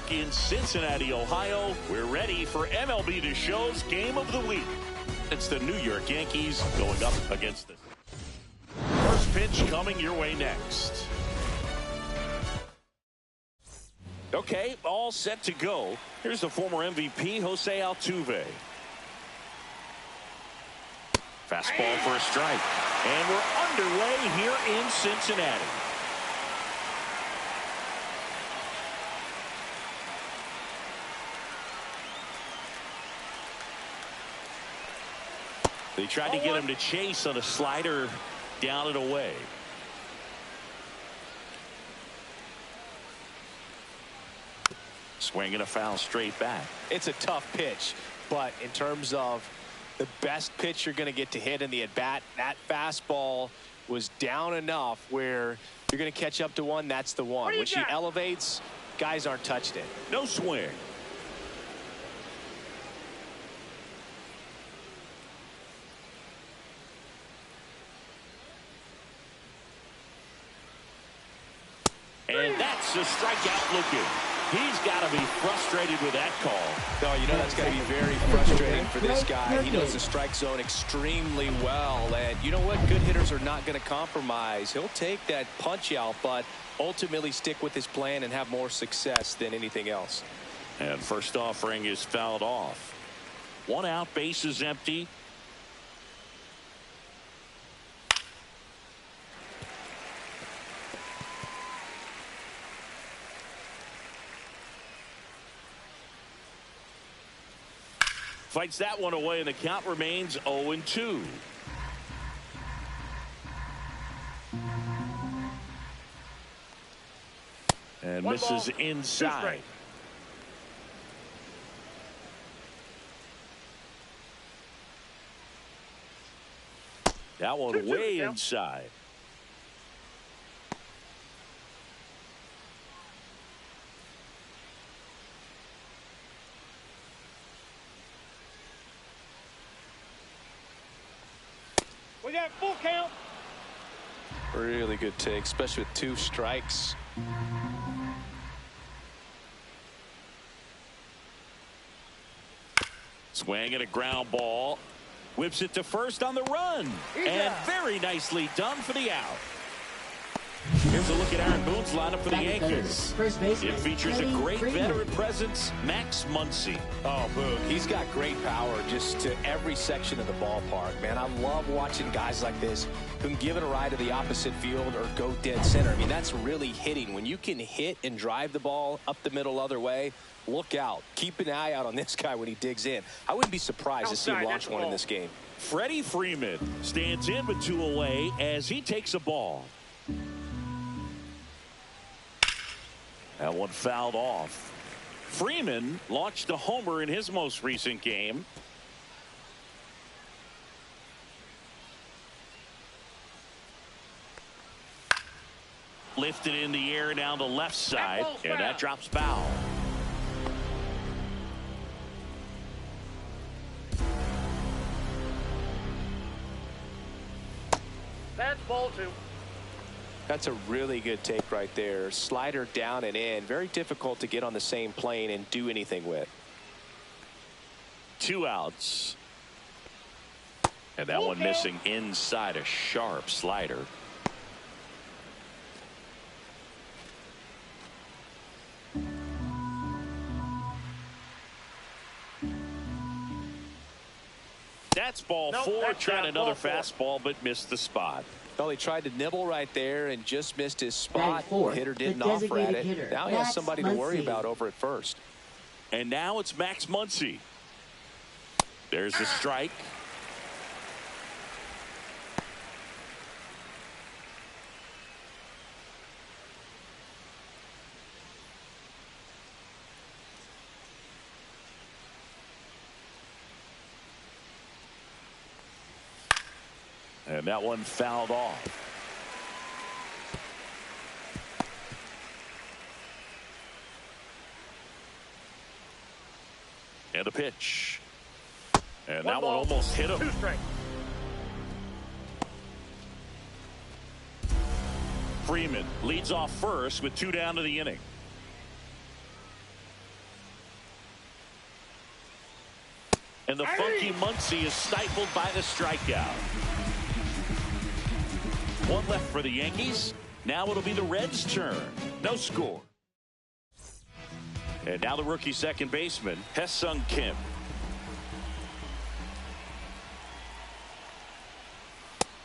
Park in Cincinnati, Ohio. We're ready for MLB The Show's Game of the Week. It's the New York Yankees going up against the first pitch coming your way next. Okay, all set to go. Here's the former MVP, Jose Altuve. Fastball for a strike. And we're underway here in Cincinnati. They tried to get him to chase on a slider down and away. Swinging a foul straight back. It's a tough pitch, but in terms of the best pitch you're going to get to hit in the at-bat, that fastball was down enough where you're going to catch up to one. That's the one. When she elevates, guys aren't touched it. No swing. And that's a strikeout looking. He's got to be frustrated with that call. No, you know that's got to be very frustrating for this guy. He knows the strike zone extremely well. And you know what? Good hitters are not going to compromise. He'll take that punch out, but ultimately stick with his plan and have more success than anything else. And first offering is fouled off. 1 out, base is empty. Fights that one away, and the count remains 0-2. And misses inside. That one way inside. We got full count. Really good take, especially with 2 strikes. Swing and a ground ball. Whips it to first on the run. And very nicely done for the out. Here's a look at Aaron Boone's lineup for the Yankees. It features a great veteran presence, Max Muncy. Oh, Boone, he's got great power just to every section of the ballpark, man. I love watching guys like this who can give it a ride to the opposite field or go dead center. I mean, that's really hitting. When you can hit and drive the ball up the middle other way, look out. Keep an eye out on this guy when he digs in. I wouldn't be surprised to see him launch one in this game. Freddie Freeman stands in with 2 away as he takes a ball. That one fouled off. Freeman launched a homer in his most recent game. Lifted in the air down the left side, and that drops foul. That's ball 2. That's a really good take right there. Slider down and in. Very difficult to get on the same plane and do anything with. 2 outs. And that one missing inside, a sharp slider. That's ball 4. Tried another fastball, but missed the spot. Well, he tried to nibble right there and just missed his spot. The hitter didn't offer at it. Now he has somebody to worry about over at first. And now it's Max Muncy. There's the strike. And that one fouled off. And a pitch. And that one almost hit him. 2 strikes. Freeman leads off first with 2 down to the inning. And the funky Muncie is stifled by the strikeout. One left for the Yankees. Now it'll be the Reds' turn. No score. And now the rookie second baseman, Hae-Sung Kim.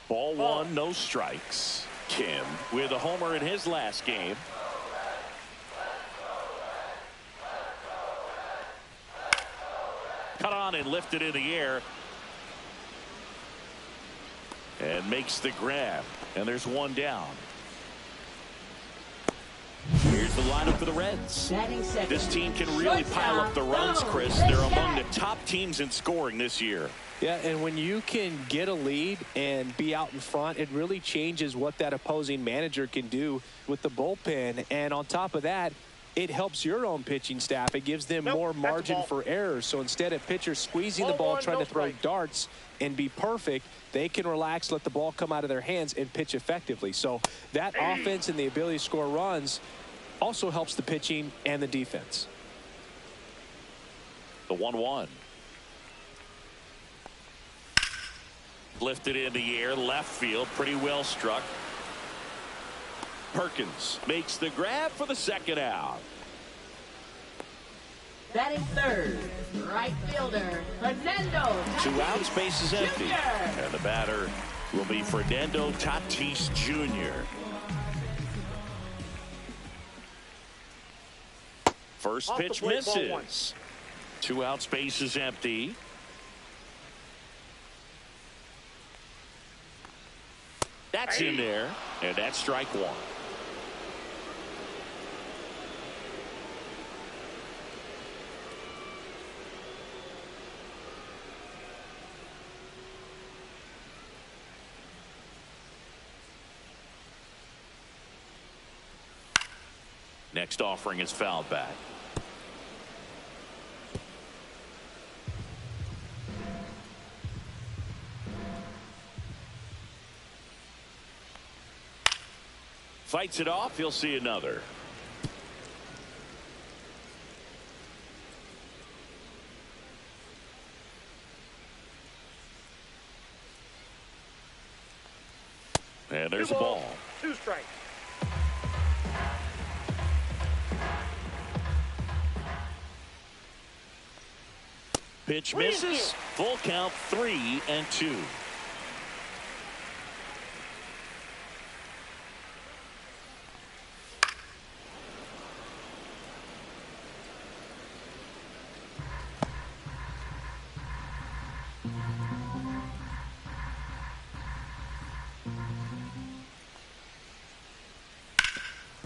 Ball one, no strikes. Kim with a homer in his last game. Cut on and lifted in the air. And makes the grab. And there's one down. Here's the lineup for the Reds. This team can really pile up the runs, Chris. They're among the top teams in scoring this year. Yeah, and when you can get a lead and be out in front, it really changes what that opposing manager can do with the bullpen. And on top of that, it helps your own pitching staff. It gives them more margin for errors. So instead of pitchers squeezing the ball, trying to throw darts and be perfect, they can relax, let the ball come out of their hands, and pitch effectively. So that offense and the ability to score runs also helps the pitching and the defense. The 1-1. Lifted in the air, left field, pretty well struck. Perkins makes the grab for the second out. Batting third, right fielder, Fernando. 2 outs, base is empty. Jr. And the batter will be Fernando Tatis Jr. First pitch misses. 2 outs, base is empty. That's in there, and that's strike one. Next offering is fouled back. Fights it off. He'll see another. And there's a ball. 2 strikes. Pitch misses. Full count, 3-2.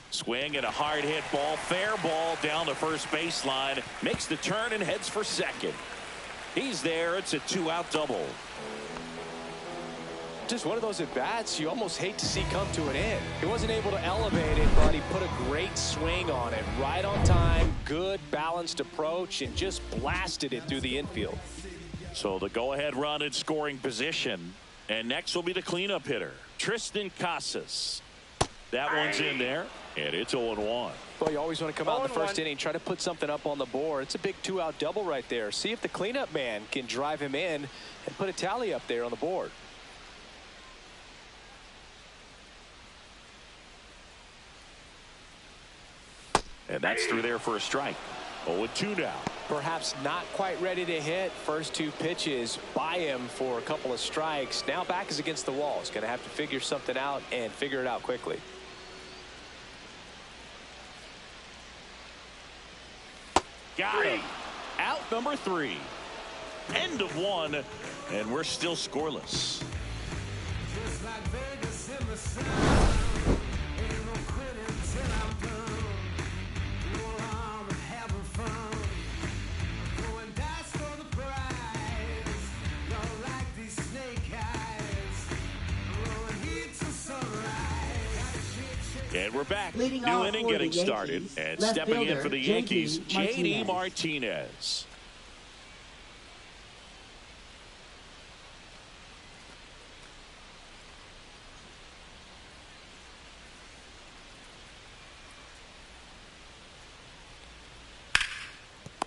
Swing and a hard hit ball. Fair ball down the first baseline. Makes the turn and heads for second. He's there. It's a 2-out double. Just one of those at-bats you almost hate to see come to an end. He wasn't able to elevate it, but he put a great swing on it. Right on time, good balanced approach, and just blasted it through the infield. So the go-ahead run in scoring position. And next will be the cleanup hitter, Tristan Casas. That one's in there, and it's 0-1. Well, you always want to come out in the first inning, try to put something up on the board. It's a big 2-out double right there. See if the cleanup man can drive him in and put a tally up there on the board. And that's through there for a strike. 0-2 now. Perhaps not quite ready to hit. First 2 pitches by him for a couple of strikes. Now back is against the wall. He's going to have to figure something out and figure it out quickly. Got him. Out number 3. End of 1, and we're still scoreless. And we're back. New inning getting started. And stepping in for the Yankees, J.D. Martinez.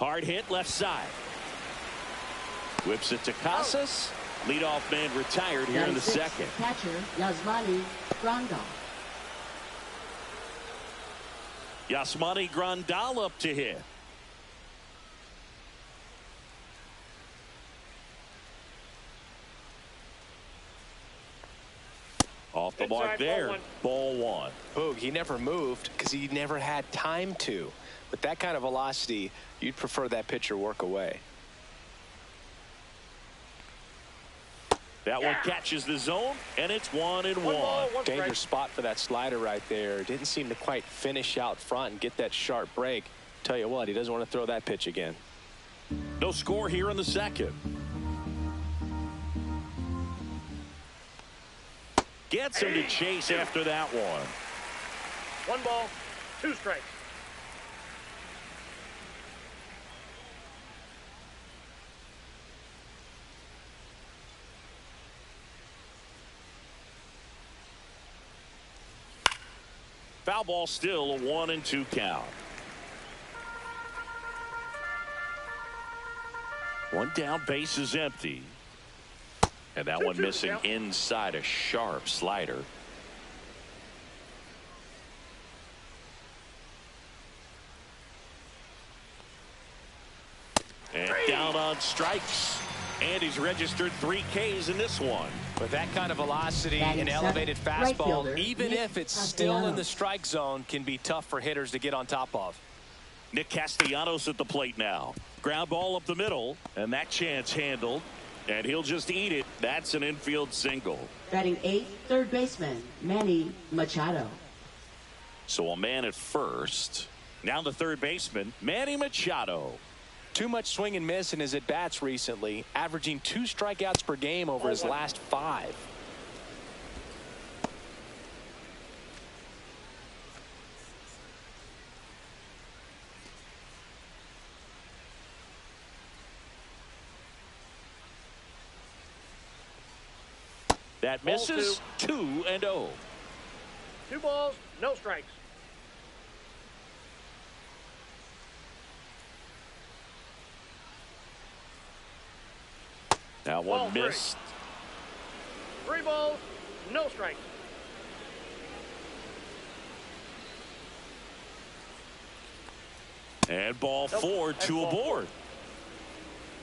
Hard hit left side. Whips it to Casas. Leadoff man retired here in the second. Catcher Yasmani Grandal. Yasmani Grandal up to hit. Off the mark there. Ball one. Boog, he never moved because he never had time to. With that kind of velocity, you'd prefer that pitcher work away. That one catches the zone, and it's 1-1. Dangerous spot for that slider right there. Didn't seem to quite finish out front and get that sharp break. Tell you what, he doesn't want to throw that pitch again. No score here in the second. Gets him to chase after that one. 1 ball, 2 strikes. Foul ball, still a 1-2 count. One down, base is empty. And that one missing inside a sharp slider. And down on strikes. And he's registered 3 Ks in this one. With that kind of velocity and elevated fastball, even if it's still in the strike zone, can be tough for hitters to get on top of. Nick Castellanos at the plate now. Ground ball up the middle, and that chance handled. And he'll just eat it. That's an infield single. Batting 8th, third baseman Manny Machado. So a man at first. Now the third baseman, Manny Machado. Too much swing and miss in his at-bats recently, averaging 2 strikeouts per game over his last 5. That misses. 2-0. 2 balls, no strikes. That one missed. 3 balls, no strikes. And ball 4, 2 aboard.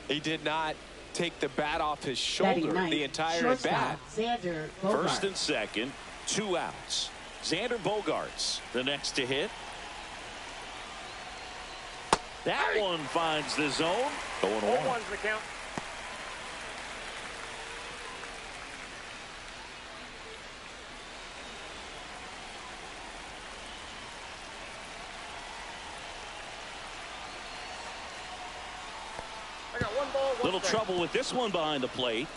He did not take the bat off his shoulder the entire at bat. First and second, 2 outs. Xander Bogaerts the next to hit. That one finds the zone. 0-1's the count. I got 1 ball, 1 Little strike. trouble with this one behind the plate.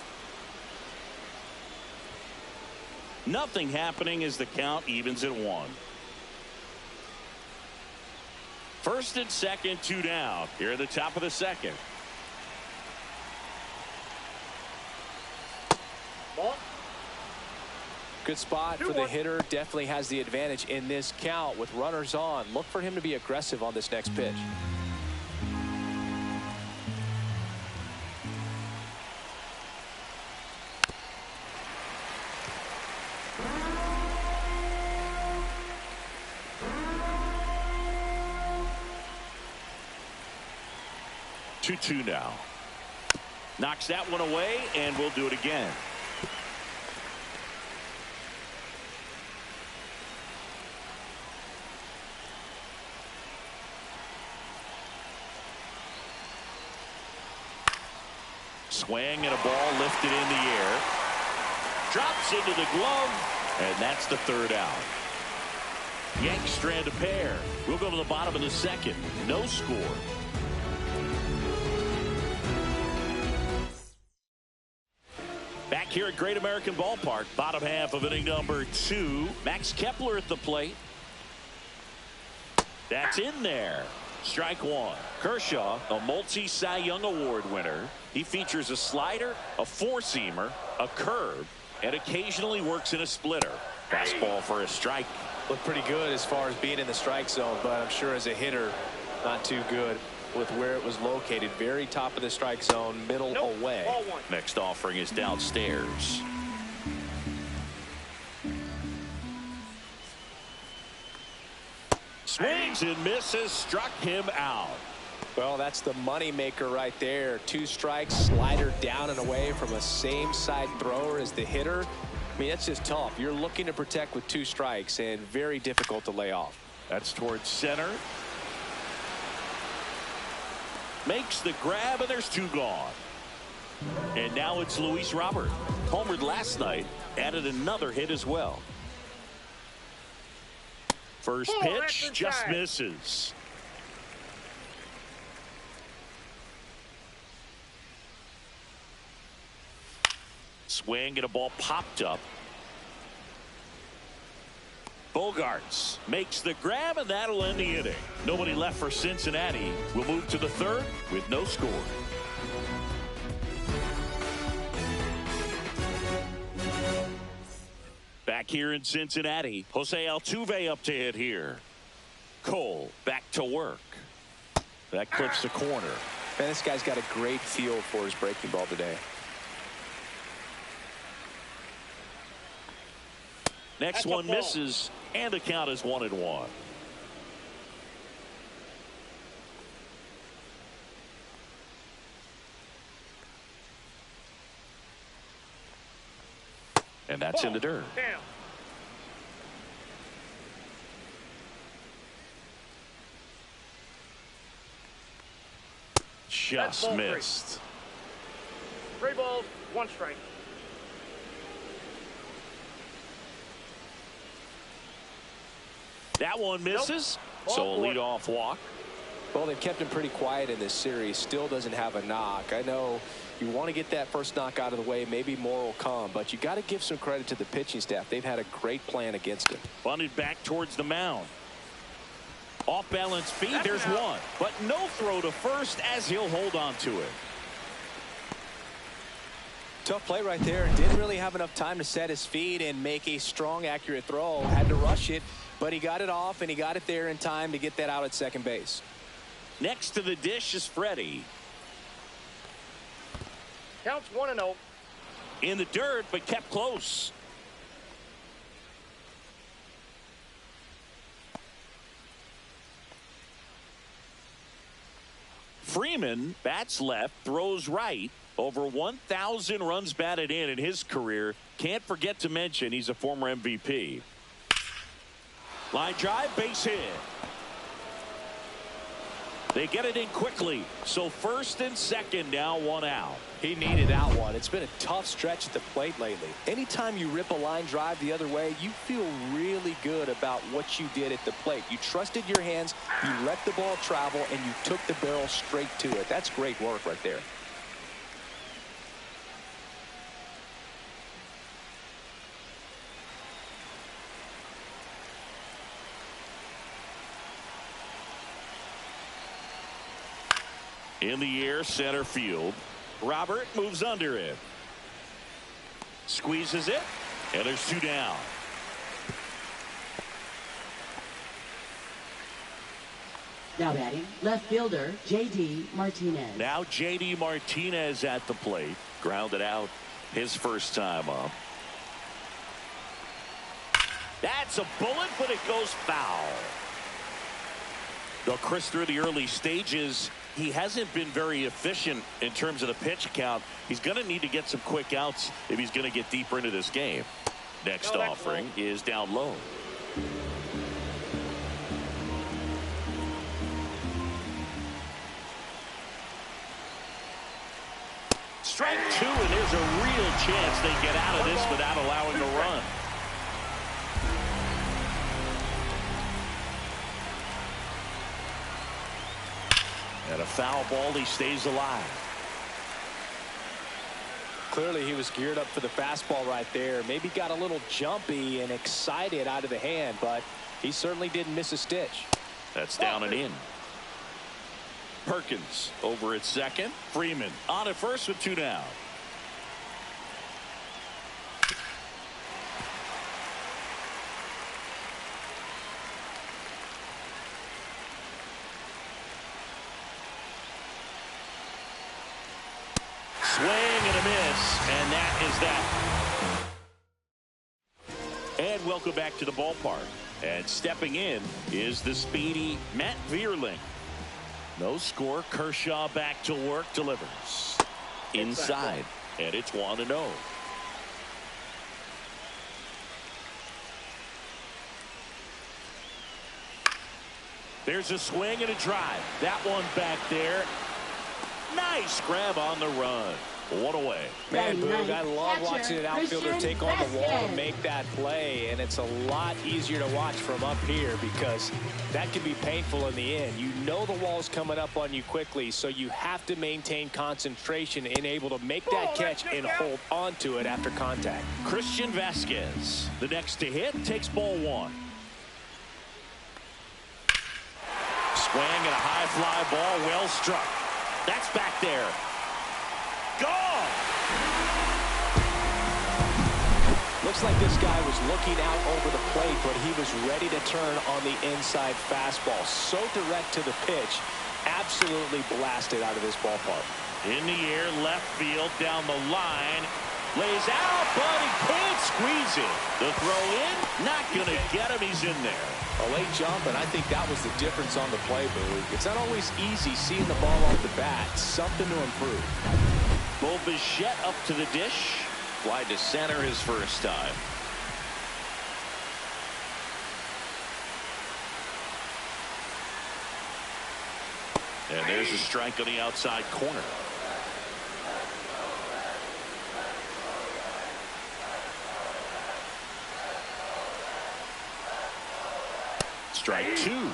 Nothing happening as the count evens at 1. First and second, 2 down. Here at the top of the second. Ball. Good spot for the hitter. Definitely has the advantage in this count with runners on. Look for him to be aggressive on this next pitch. Two now. Knocks that one away, and we'll do it again. Swing and a ball lifted in the air. Drops into the glove, and that's the 3rd out. Yanks strand a pair. We'll go to the bottom of the second. No score. Back here at Great American Ballpark, bottom half of inning number 2. Max Kepler at the plate. That's in there. Strike 1. Kershaw, a multi-Cy Young Award winner. He features a slider, a 4-seamer, a curve, and occasionally works in a splitter. Fastball for a strike. Looked pretty good as far as being in the strike zone, but I'm sure as a hitter, not too good. with where it was located. Very top of the strike zone, middle away. Ball one. Next offering is downstairs. Swings and misses, struck him out. Well, that's the money maker right there. 2 strikes, slider down and away from a same side thrower as the hitter. I mean, that's just tough. You're looking to protect with 2 strikes and very difficult to lay off. That's towards center. Makes the grab, and there's 2 gone. And now it's Luis Robert. Homered last night, added another hit as well. First pitch just misses. Swing and a ball popped up. Bogarts makes the grab, and that'll end the inning. Nobody left for Cincinnati. We'll move to the 3rd with no score. Back here in Cincinnati, Jose Altuve up to hit here. Cole back to work. That clips the corner. Man, this guy's got a great feel for his breaking ball today. Next one misses, and the count is 1-1. And that's in the dirt. Damn. Just missed. 3 balls, 1 strike. That one misses. So a leadoff walk. Well, they've kept him pretty quiet in this series. Still doesn't have a knock. I know you want to get that first knock out of the way. Maybe more will come, but you got to give some credit to the pitching staff. They've had a great plan against him. Bunted back towards the mound. Off balance feed. There's one, but no throw to first as he'll hold on to it. Tough play right there. Didn't really have enough time to set his feet and make a strong, accurate throw. Had to rush it, but he got it off, and he got it there in time to get that out at second base. Next to the dish is Freddie. Counts 1-0. In the dirt, but kept close. Freeman bats left, throws right. Over 1,000 runs batted in his career. Can't forget to mention he's a former MVP. Line drive, base hit. They get it in quickly. So first and second, now 1 out. He needed that one. It's been a tough stretch at the plate lately. Anytime you rip a line drive the other way, you feel really good about what you did at the plate. You trusted your hands, you let the ball travel, and you took the barrel straight to it. That's great work right there. In the air, center field. Robert moves under it. Squeezes it, and there's 2 down. Now batting, left fielder J.D. Martinez. Now J.D. Martinez at the plate. Grounded out his first time up. That's a bullet, but it goes foul. Though Chris, through the early stages, he hasn't been very efficient in terms of the pitch count. He's going to need to get some quick outs if he's going to get deeper into this game. Next offering is down low. Strike 2, and there's a real chance they get out of this without allowing a run. And a foul ball, he stays alive. Clearly he was geared up for the fastball right there. Maybe got a little jumpy and excited out of the hand, but he certainly didn't miss a stitch. That's down and in. Perkins over at second. Freeman on at first with 2 down. swing and a miss, and that is that. And welcome back to the ballpark. And stepping in is the speedy Matt Vierling. No score. Kershaw back to work. Delivers inside, and it's 1-0. There's a swing and a drive. That one back there. Nice grab on the run. One away. Man, Boog, I love watching an outfielder take on the wall and make that play, and it's a lot easier to watch from up here because that can be painful in the end. You know the wall's coming up on you quickly, so you have to maintain concentration and able to make that catch and hold on to it after contact. Christian Vasquez, the next to hit, takes ball one. Swing and a high fly ball, well struck. That's back there. Gone! Looks like this guy was looking out over the plate, but he was ready to turn on the inside fastball. So direct to the pitch. Absolutely blasted out of this ballpark. In the air, left field, down the line. Lays out, but he can't squeeze it. The throw in, not going to get him. He's in there. A late jump, and I think that was the difference on the play, Boog. It's not always easy seeing the ball off the bat. Something to improve. Bo Bichette up to the dish. Fly to center his first time. And there's a strike on the outside corner. Strike two.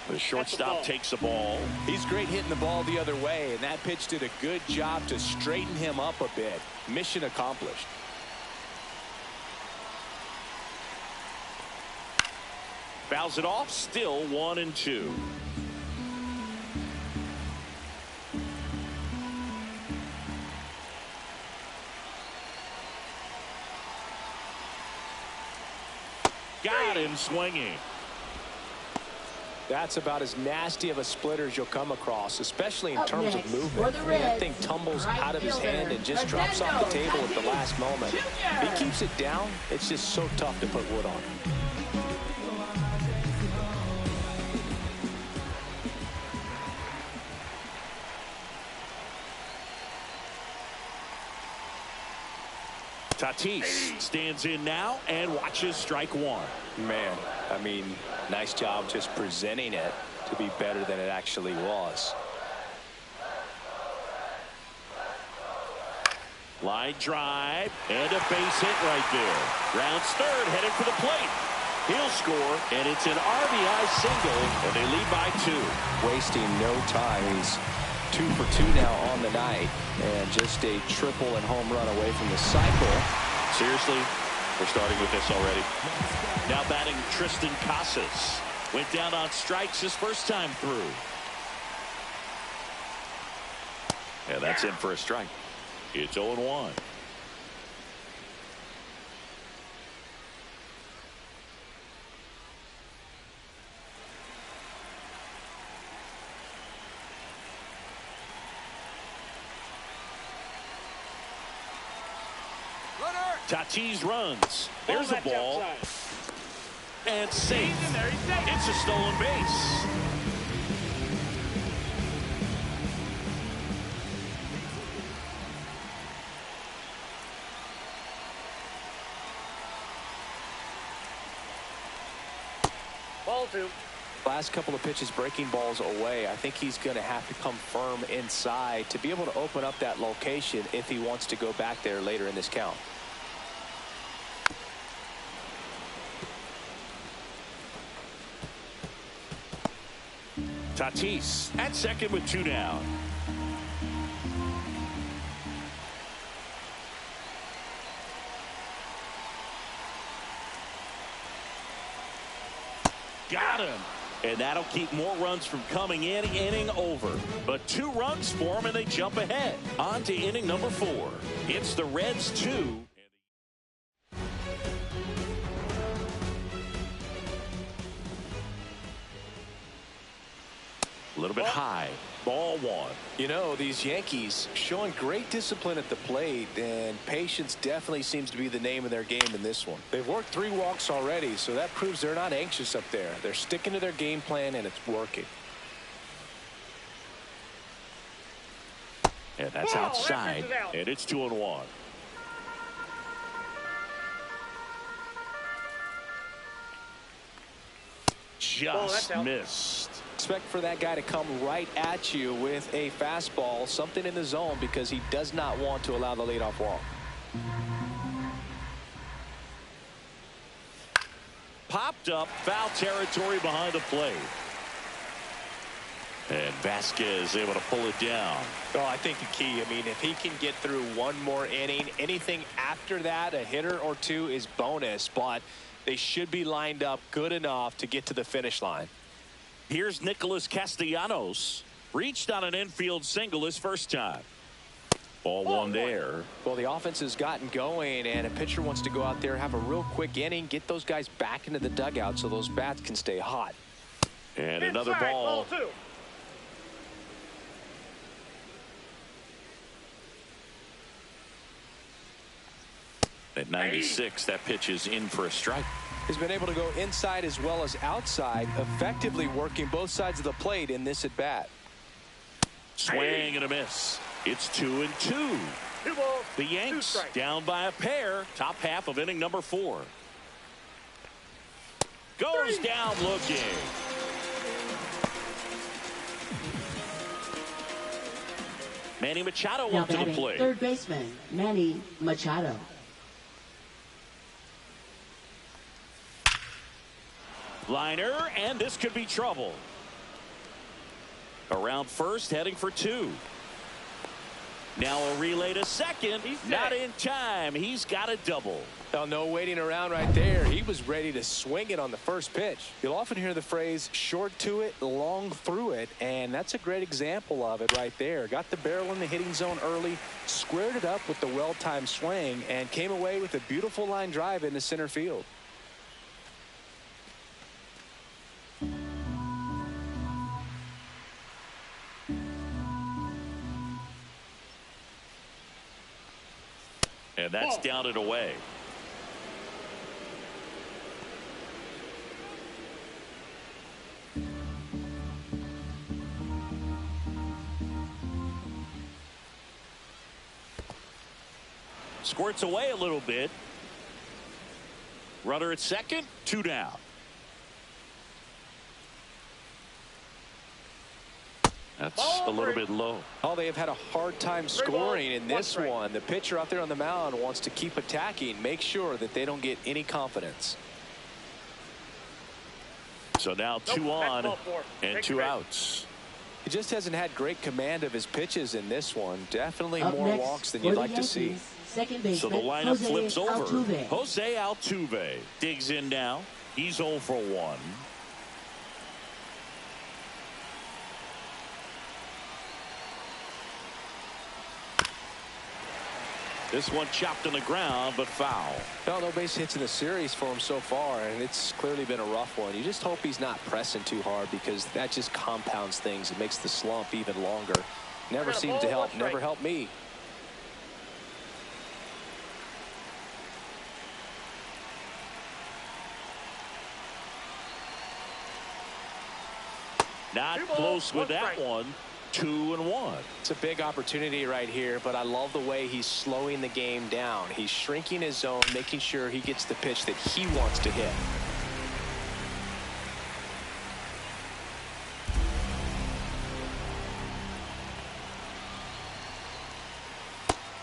The shortstop takes the ball. He's great hitting the ball the other way, and that pitch did a good job to straighten him up a bit. Mission accomplished. Fouls it off, still 1-2. Got him swinging. That's about as nasty of a splitter as you'll come across, especially in terms of movement. That thing tumbles out of his hand and just drops off the table at the last moment. He keeps it down. It's just so tough to put wood on. Tatis stands in now and watches strike one. Man, I mean, nice job just presenting it to be better than it actually was. Line drive and a base hit right there. Rounds third, headed for the plate. He'll score, and it's an RBI single, and they lead by 2. Wasting no time. He's 2 for 2 now on the night, and just a triple and home run away from the cycle. Seriously, we're starting with this already. Now batting Tristan Casas. Went down on strikes his first time through. Yeah, that's in for a strike. It's 0-1. Tatis runs. There's a ball. And safe. It's a stolen base. Ball 2. Last couple of pitches breaking balls away. I think he's going to have to come firm inside to be able to open up that location if he wants to go back there later in this count. Tatis at second with 2 down. Got him. And that'll keep more runs from coming in. Inning over. But 2 runs for them, and they jump ahead. On to inning number 4. It's the Reds 2. little bit high. Ball one. You know, these Yankees showing great discipline at the plate, and patience definitely seems to be the name of their game in this one. They've worked 3 walks already, so that proves they're not anxious up there. They're sticking to their game plan, and it's working. And that's outside, and it's 2-1. Just missed. Expect for that guy to come right at you with a fastball, something in the zone, because he does not want to allow the leadoff walk. Popped up, foul territory behind the plate. And Vasquez able to pull it down. Oh, I think the key, I mean, if he can get through one more inning, anything after that, a hitter or two, is bonus, but they should be lined up good enough to get to the finish line. Here's Nicholas Castellanos. Reached on an infield single his first time. Ball one there. Well, the offense has gotten going, and a pitcher wants to go out there, have a real quick inning, get those guys back into the dugout so those bats can stay hot. And another ball. At 96, that pitch is in for a strike. He's been able to go inside as well as outside, effectively working both sides of the plate in this at bat. Swing and a miss. It's 2-2. The Yanks down by a pair. Top half of inning number 4. Goes down looking. Manny Machado Now up to the plate. Third baseman Manny Machado. Liner, and this could be trouble. Around first, heading for 2. Now a relay to second. Not in time. He's got a double. Well, no waiting around right there. He was ready to swing it on the first pitch. You'll often hear the phrase short to it, long through it, and that's a great example of it right there. Got the barrel in the hitting zone early, squared it up with the well-timed swing, and came away with a beautiful line drive into center field. And that's down and away. Squirts away a little bit. Runner at second, 2 down. That's a little bit low. Oh, they have had a hard time scoring in this one. The pitcher out there on the mound wants to keep attacking, make sure that they don't get any confidence. So now 2 on and 2 outs. He just hasn't had great command of his pitches in this one. Definitely Up more next, walks than you'd like to see. Second baseman, So the lineup Jose flips over. Altuve. Jose Altuve digs in now. He's 0 for 1. This one chopped on the ground, but foul. No base hits in the series for him so far, and it's clearly been a rough one. You just hope he's not pressing too hard, because that just compounds things. It makes the slump even longer. Never seems to help. Never helped me. Not close with that one. 2-1. It's a big opportunity right here, but I love the way he's slowing the game down. He's shrinking his zone, making sure he gets the pitch that he wants to hit.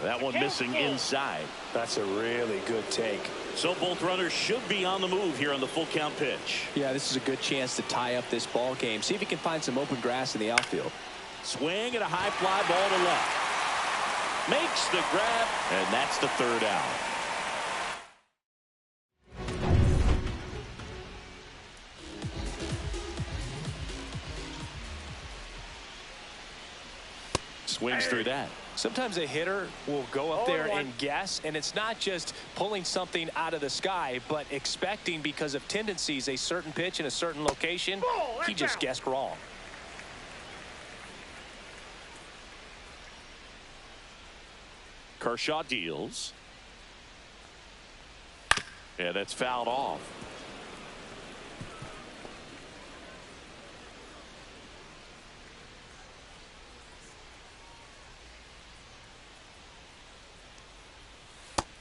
That one missing inside. That's a really good take. So both runners should be on the move here on the full count pitch. Yeah, this is a good chance to tie up this ball game. See if he can find some open grass in the outfield. Swing and a high fly ball to left. Makes the grab, and that's the 3rd out. Swings through that. Sometimes a hitter will go up there and guess, and it's not just pulling something out of the sky, but expecting, because of tendencies, a certain pitch in a certain location. He just guessed wrong. Kershaw deals. And that's fouled off.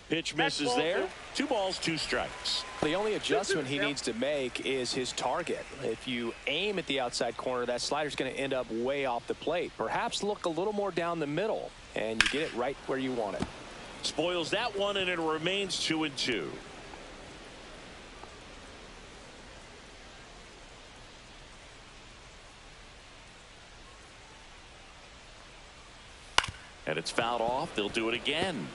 Pitch misses there. 2 balls, 2 strikes. The only adjustment he needs to make is his target. If you aim at the outside corner, that slider's going to end up way off the plate. Perhaps look a little more down the middle, and you get it right where you want it. Spoils that one, and it remains 2-2. And it's fouled off. They'll do it again.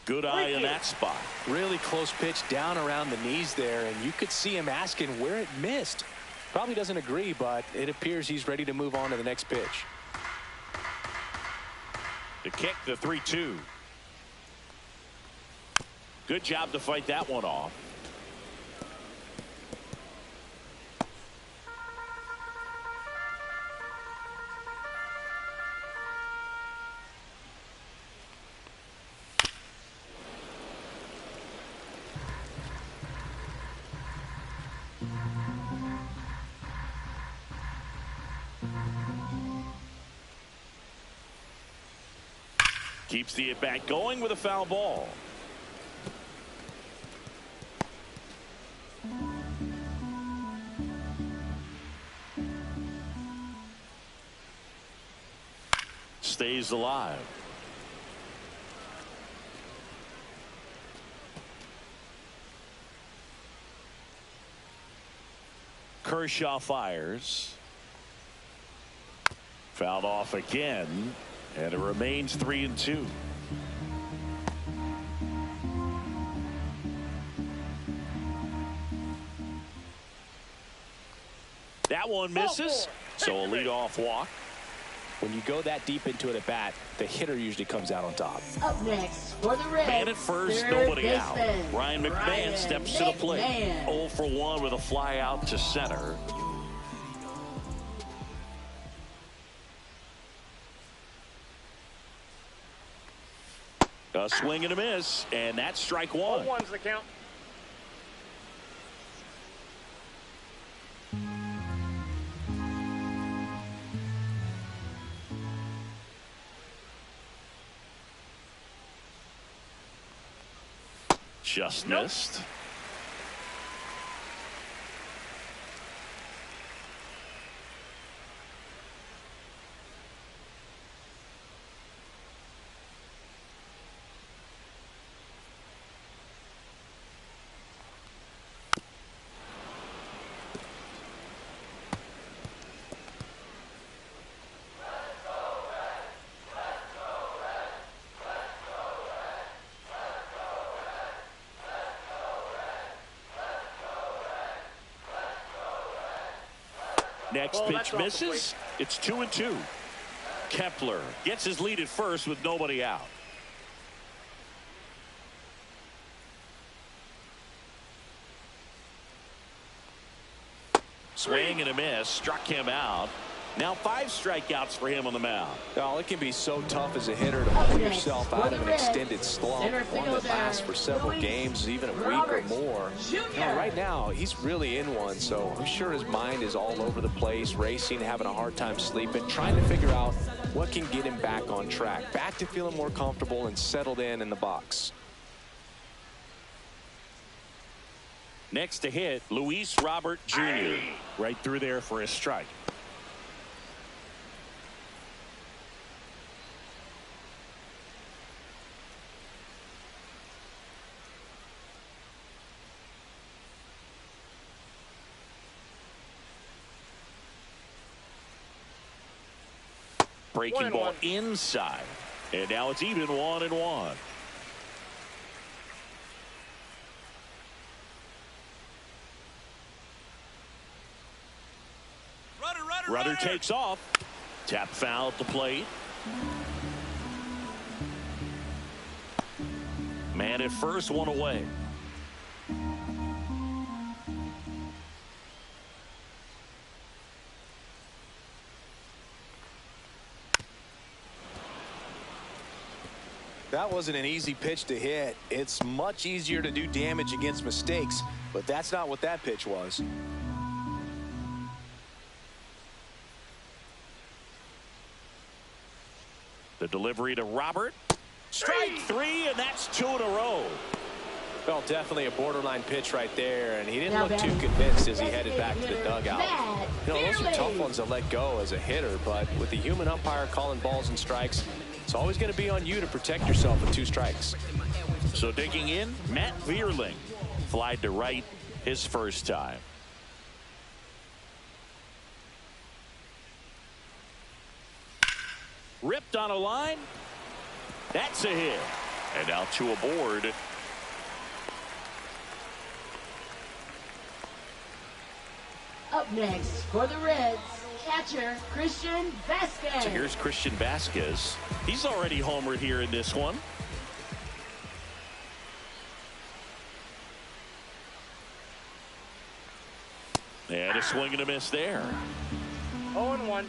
Good eye in that spot. Really close pitch down around the knees there, and you could see him asking where it missed. Probably doesn't agree, but it appears he's ready to move on to the next pitch. The kick, the 3-2. Good job to fight that one off. Keeps the at-bat going with a foul ball. Stays alive. Kershaw fires. Fouled off again. And it remains 3-2. That one misses. So a leadoff walk. When you go that deep into it at bat, the hitter usually comes out on top. Up next for the Reds, Man at first, nobody out. Ryan McMahon steps to the plate. 0 for 1 with a fly out to center. A swing and a miss, and that's strike 1. 0-1's the count. Just missed. Next pitch misses. It's 2-2. Kepler gets his lead at first with nobody out. Swing and a miss. Struck him out. Now 5 strikeouts for him on the mound. Oh, it can be so tough as a hitter to pull yourself out of an extended slump, one that lasts for several games, even a week or more. You know, right now, he's really in one, so I'm sure his mind is all over the place, racing, having a hard time sleeping, trying to figure out what can get him back on track, back to feeling more comfortable and settled in the box. Next to hit, Luis Robert Jr. Right through there for a strike. Breaking ball inside. And now it's even 1-1. Rudder takes off. Tap foul at the plate. Man at first, one away. that wasn't an easy pitch to hit. It's much easier to do damage against mistakes, but that's not what that pitch was. The delivery to Robert. Strike three, and that's 2 in a row. Well, definitely a borderline pitch right there, and he didn't look too convinced as he headed back to the dugout. You know, those are tough ones to let go as a hitter, but with the human umpire calling balls and strikes, it's always going to be on you to protect yourself with 2 strikes. So digging in, Matt Vierling flied to right his first time. Ripped on a line. That's a hit. And now 2 aboard. Up next for the Reds, catcher Christian Vasquez. So here's Christian Vasquez. He's already homered here in this one. And a swing and a miss there. 0-1.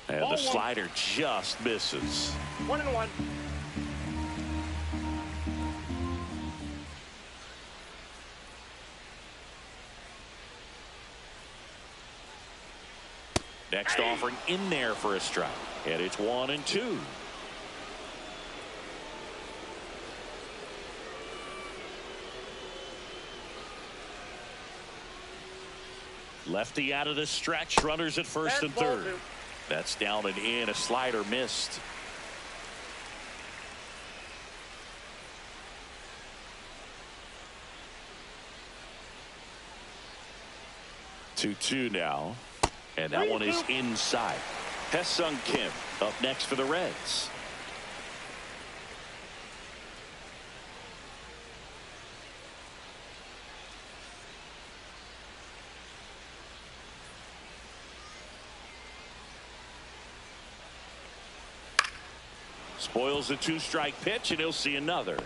And the slider just misses. 1-1. Next offering in there for a strike. And it's 1-2. Lefty out of the stretch. Runners at first and third. That's down and in. A slider missed. Two now. And that one is inside. Hesung Kim up next for the Reds. Spoils a 2-strike pitch, and he'll see another.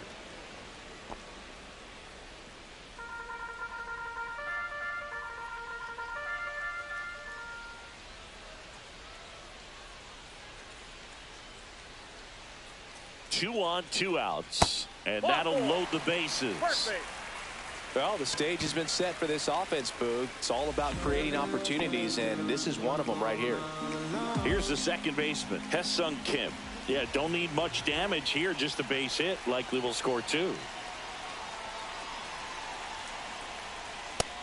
Two on, 2 outs, and that'll load the bases. Well, the stage has been set for this offense, Boog. It's all about creating opportunities, and this is one of them right here. Here's the second baseman, Hesung Kim. Yeah, don't need much damage here, just a base hit. Likely will score 2.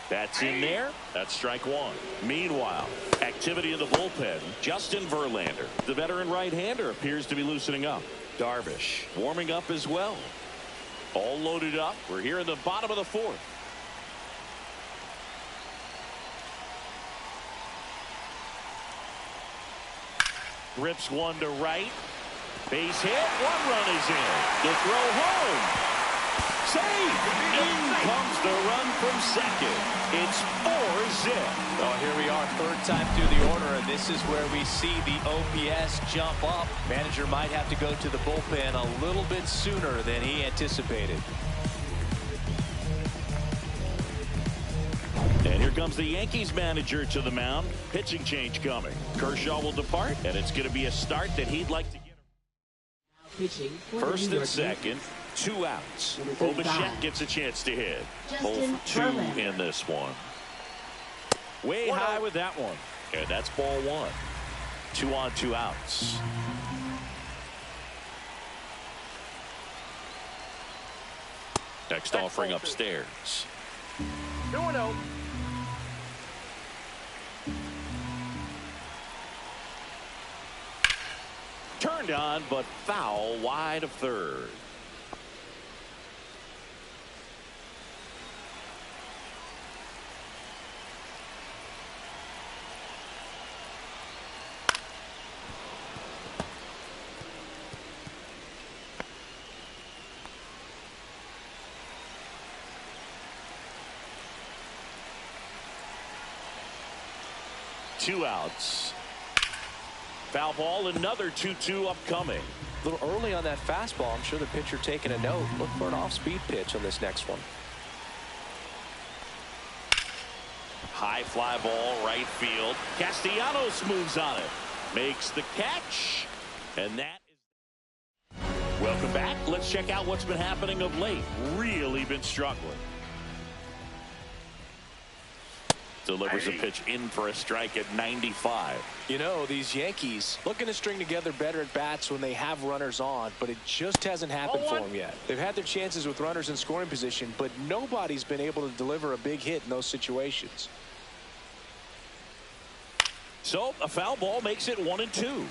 That's in there. That's strike 1. Meanwhile, activity in the bullpen. Justin Verlander, the veteran right-hander, appears to be loosening up. Darvish warming up as well. All loaded up. We're here in the bottom of the 4th. Rips one to right. Base hit. 1 run is in. The throw home. Save. In comes the run from second. It's 4-zip. Well, here we are, 3rd time through the order, and this is where we see the OPS jump up. Manager might have to go to the bullpen a little bit sooner than he anticipated. And here comes the Yankees manager to the mound. Pitching change coming. Kershaw will depart, and it's going to be a start that he'd like to get. First and second, 2 outs. Bichette gets a chance to hit. 0 for 2 in this one. Way high with that one. And that's ball 1. 2 on, 2 outs. Next offering upstairs. 2-0. Turned on, but foul wide of third. Two outs. Foul ball, another 2-2 upcoming. A little early on that fastball. I'm sure the pitcher taking a note. Look for an off-speed pitch on this next one. High fly ball right field. Castellanos moves on it. Makes the catch. And that is... Welcome back. Let's check out what's been happening of late. Really been struggling. Delivers a pitch in for a strike at 95. You know, these Yankees looking to string together better at bats when they have runners on, but it just hasn't happened for them yet. They've had their chances with runners in scoring position, but nobody's been able to deliver a big hit in those situations. So a foul ball makes it 1-2.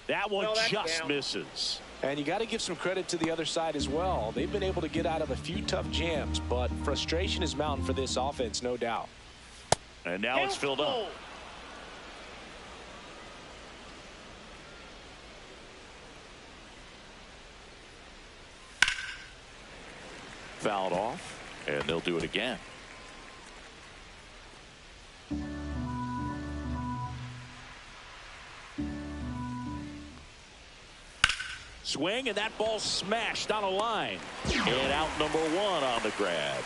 That one just misses. And you got to give some credit to the other side as well. They've been able to get out of a few tough jams, but frustration is mounting for this offense, no doubt. And now it's filled up. Fouled off, and they'll do it again. Swing, and that ball smashed on a line. And out number 1 on the grab.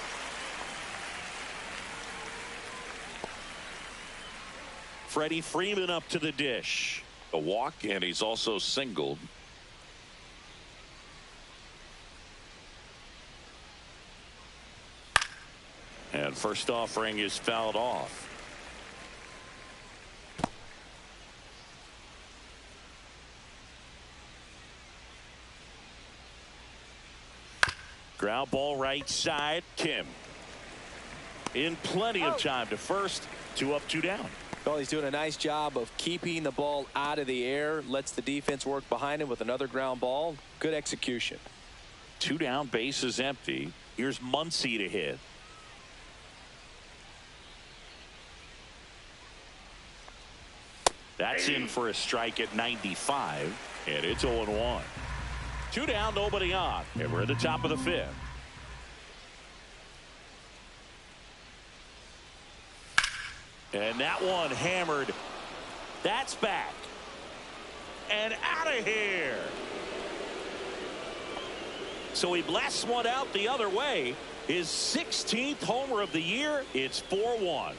Freddie Freeman up to the dish. A walk, and he's also singled. And first offering is fouled off. Ground ball right side. Kim in plenty of time to first. 2 up, 2 down. Well, he's doing a nice job of keeping the ball out of the air. Lets the defense work behind him with another ground ball. Good execution. 2 down, base is empty. Here's Muncy to hit. That's in for a strike at 95, and it's 0-1. 2 down, nobody on, and we're at the top of the 5th. And that one hammered. That's back. And out of here. So he blasts one out the other way. His 16th homer of the year. It's 4-1.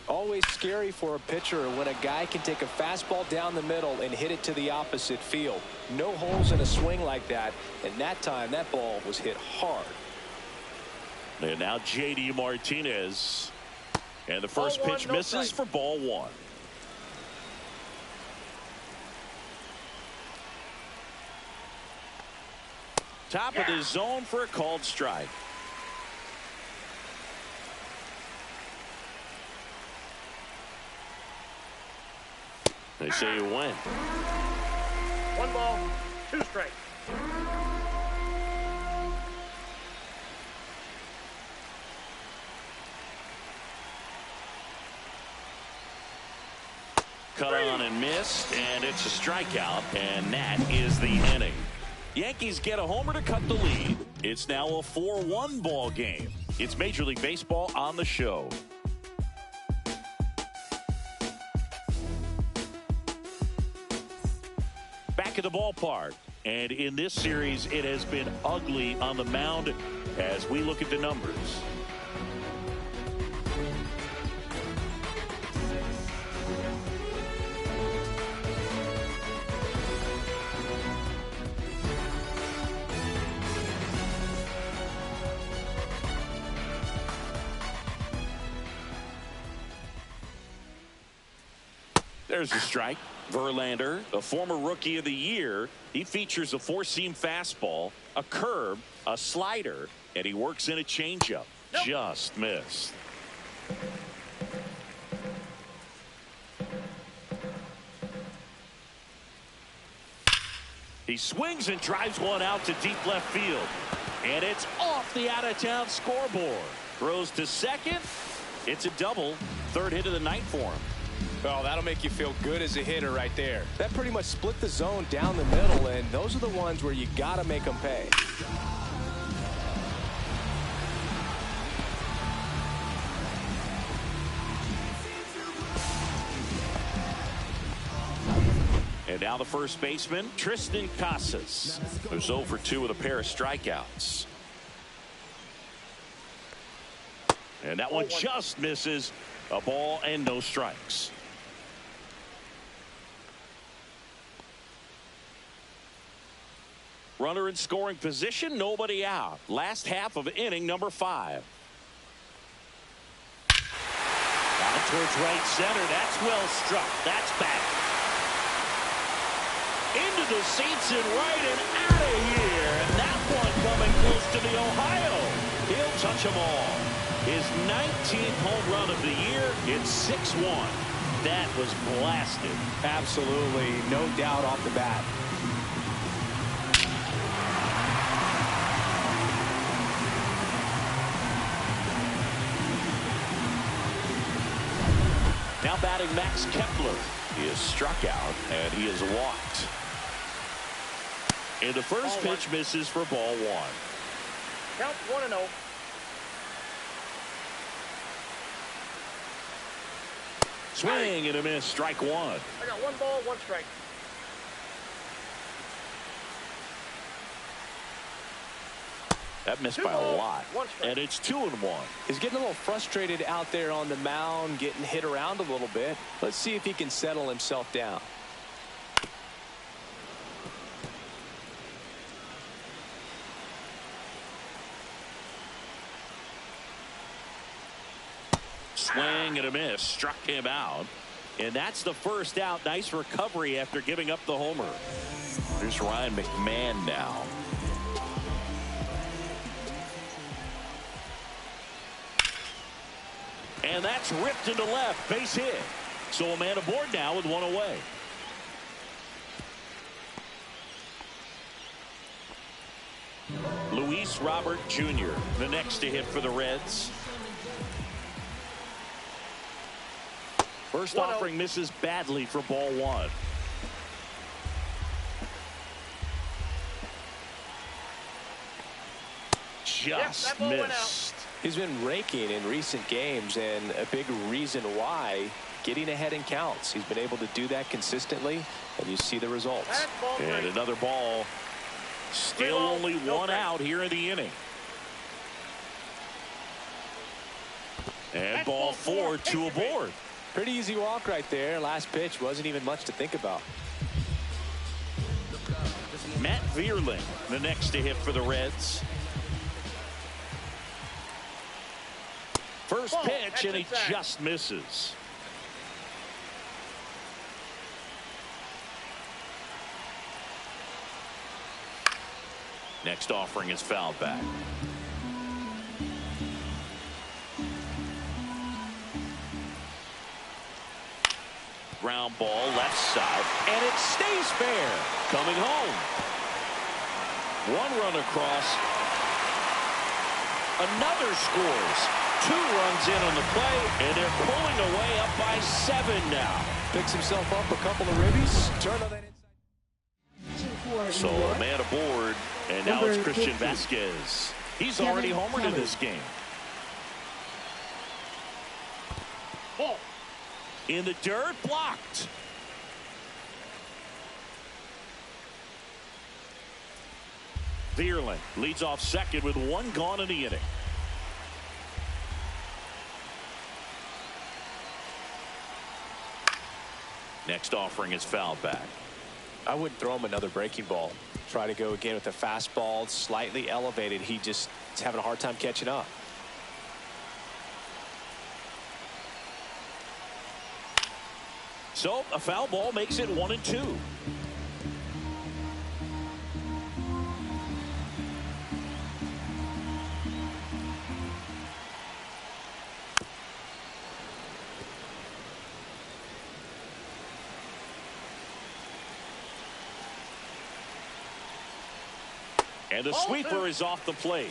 Always scary for a pitcher when a guy can take a fastball down the middle and hit it to the opposite field. No holes in a swing like that, and that time that ball was hit hard. And now J.D. Martinez, and the first pitch misses for ball 1. Top of the zone for a called strike. They say you win. 1 ball, 2 strikes. Cut on and missed, and it's a strikeout, and that is the inning. Yankees get a homer to cut the lead. It's now a 4-1 ball game. It's Major League Baseball on the show. Back at the ballpark, and in this series it has been ugly on the mound as we look at the numbers. There's a strike. Verlander, a former rookie of the year, he features a 4-seam fastball, a curve, a slider, and he works in a changeup. Just missed. He swings and drives one out to deep left field, and it's off the out-of-town scoreboard. Throws to second. It's a double. 3rd hit of the night for him. Well, that'll make you feel good as a hitter right there. That pretty much split the zone down the middle, and those are the ones where you got to make them pay. And now the first baseman, Tristan Casas, who's 0 for 2 with a pair of strikeouts. And that one just misses. A ball and no strikes. Runner in scoring position, nobody out. Last half of inning number 5. Down towards right center. That's well struck. That's back. Into the seats and right and out of here. And that one coming close to the Ohio. He'll touch them all. His 19th home run of the year. It's 6-1. That was blasted. Absolutely. No doubt off the bat. Now batting Max Kepler. He is struck out and he is walked. And the first pitch misses for ball 1. Count 1-0. Swing and a miss. Strike 1. I got 1 ball, 1 strike. That missed by a lot. And it's 2-1. He's getting a little frustrated out there on the mound, getting hit around a little bit. Let's see if he can settle himself down. Swing and a miss. Struck him out. And that's the first out. Nice recovery after giving up the homer. Here's Ryan McMahon now. And that's ripped into left. Base hit. So a man aboard now with 1 away. Luis Robert Jr., the next to hit for the Reds. First offering misses badly for ball 1. Just missed. He's been raking in recent games, and a big reason why, getting ahead in counts. He's been able to do that consistently, and you see the results. And another ball. Still only 1 out here in the inning. And ball 4, 2 aboard. Pretty easy walk right there. Last pitch wasn't even much to think about. Matt Vierling, the next to hit for the Reds. First pitch, and he just misses. Next offering is fouled back. Ground ball left side, and it stays fair. Coming home. 1 run across. Another scores. 2 runs in on the play, and they're pulling away up by 7 now. Picks himself up a couple of ribbies. Turn on that inside. So a man aboard, and now it's Christian Vasquez. He's already homered in this game. Ball. In the dirt, blocked. Vierling leads off second with 1 gone in the inning. Next offering is fouled back. I wouldn't throw him another breaking ball. Try to go again with a fastball, slightly elevated. He just is having a hard time catching up. So a foul ball makes it 1-2. And the sweeper is off the plate.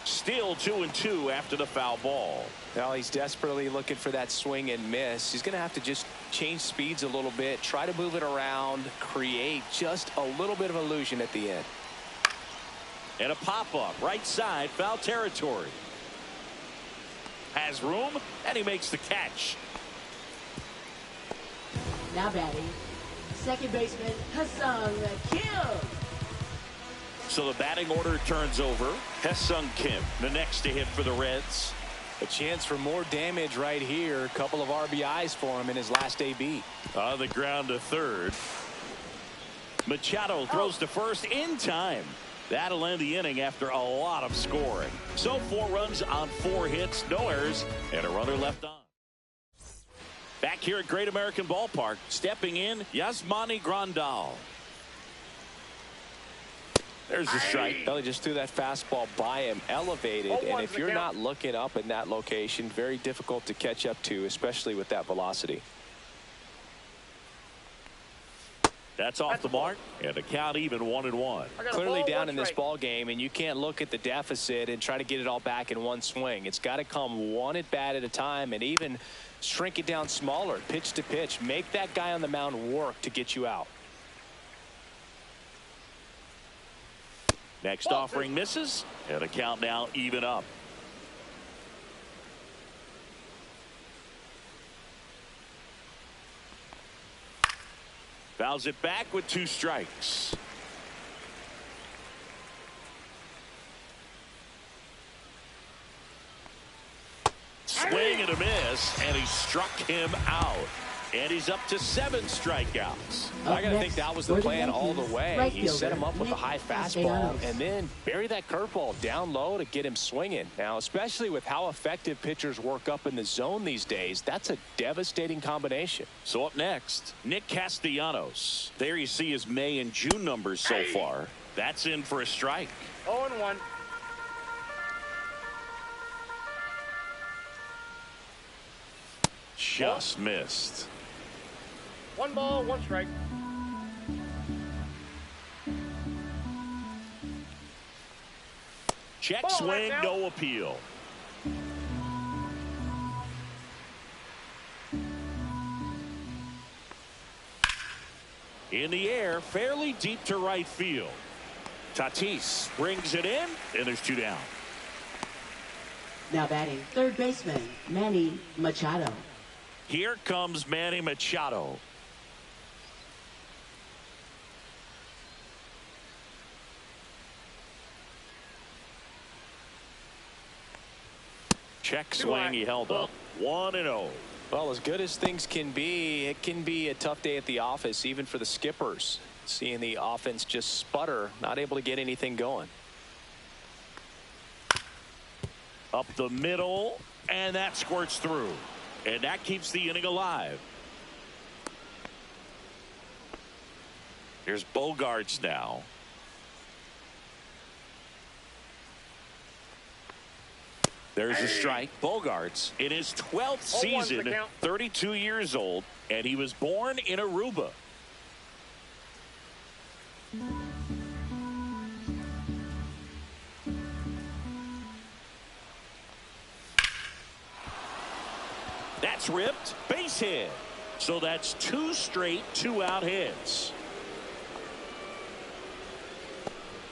Still 2-2 after the foul ball. Now he's desperately looking for that swing and miss. He's going to have to just change speeds a little bit, try to move it around, create just a little bit of illusion at the end. And a pop-up right side, foul territory. Has room, and he makes the catch. Now batting, second baseman Ha-Seong Kim. So the batting order turns over. Ha-Seong Kim, the next to hit for the Reds. A chance for more damage right here. A couple of RBIs for him in his last AB. On the ground to third. Machado throws to first in time. That'll end the inning after a lot of scoring. So 4 runs on 4 hits, no errors, and a runner left on. Back here at Great American Ballpark, stepping in, Yasmani Grandal. There's the strike. Belly just threw that fastball by him, elevated, and if you're not looking up in that location, very difficult to catch up to, especially with that velocity. That's off the mark, and the count even 1-1. Clearly down in this ball game, and you can't look at the deficit and try to get it all back in one swing. It's got to come one at bat at a time, and even shrink it down smaller, pitch to pitch. Make that guy on the mound work to get you out. Next offering misses, and the count now even up. Fouls it back with 2 strikes. Swing and a miss, and he struck him out. And he's up to 7 strikeouts. I got to think that was the plan all the way. He set him up with a high fastball and then bury that curveball down low to get him swinging. Now, especially with how effective pitchers work up in the zone these days, that's a devastating combination. So up next, Nick Castellanos. There you see his May and June numbers so far. That's in for a strike. 0-1. Just missed. 1 ball, 1 strike. Check Ball, swing, no appeal. In the air, fairly deep to right field. Tatis brings it in, and there's 2 down. Now batting, third baseman Manny Machado. Here comes Manny Machado. Check swing, he held up. 1-0. Well, as good as things can be, it can be a tough day at the office, even for the skippers. Seeing the offense just sputter, not able to get anything going. Up the middle, and that squirts through. And that keeps the inning alive. Here's Bogarts now. There's a strike. Bogarts in his 12th season, 32 years old, and he was born in Aruba. That's ripped, base hit. So that's 2 straight 2-out hits.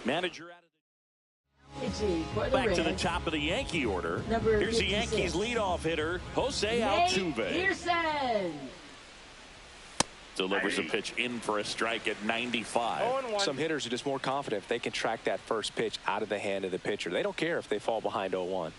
Manager out of back to the top of the Yankee order. Here's the Yankees leadoff hitter, Jose Altuve. Delivers a pitch in for a strike at 95. Some hitters are just more confident if they can track that first pitch out of the hand of the pitcher. They don't care if they fall behind 0-1.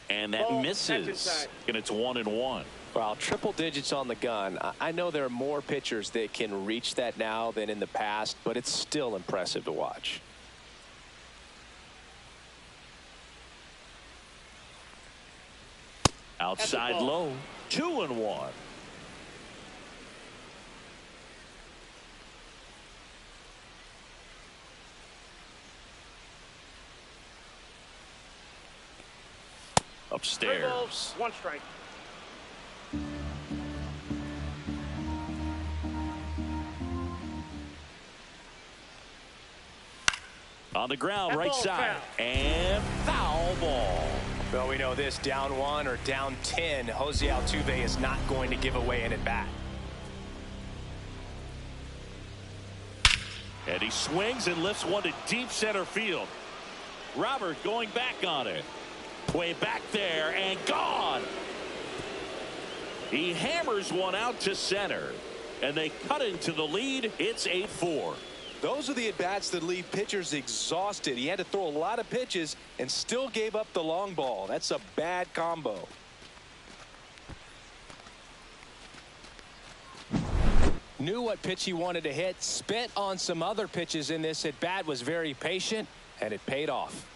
And that misses, and it's 1-1. Well, triple digits on the gun. I know there are more pitchers that can reach that now than in the past, but it's still impressive to watch. Outside low, 2-1. Upstairs. 3 balls, 1 strike. On the ground, right side, and foul ball. Well, we know this, down 1 or down 10, Jose Altuve is not going to give away an at-bat. And he swings and lifts one to deep center field. Robert going back on it. Way back there and gone. He hammers one out to center. And they cut into the lead. It's 8-4. Those are the at-bats that leave pitchers exhausted. He had to throw a lot of pitches and still gave up the long ball. That's a bad combo. Knew what pitch he wanted to hit. Spent on some other pitches in this at-bat. Was very patient, and it paid off.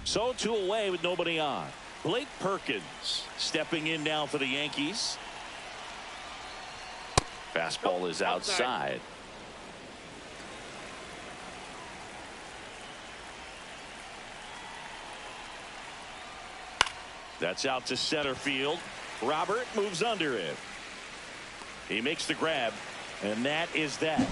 So 2 away with nobody on. Blake Perkins stepping in now for the Yankees. Fastball is outside. That's out to center field. Robert moves under it. He makes the grab, and that is that.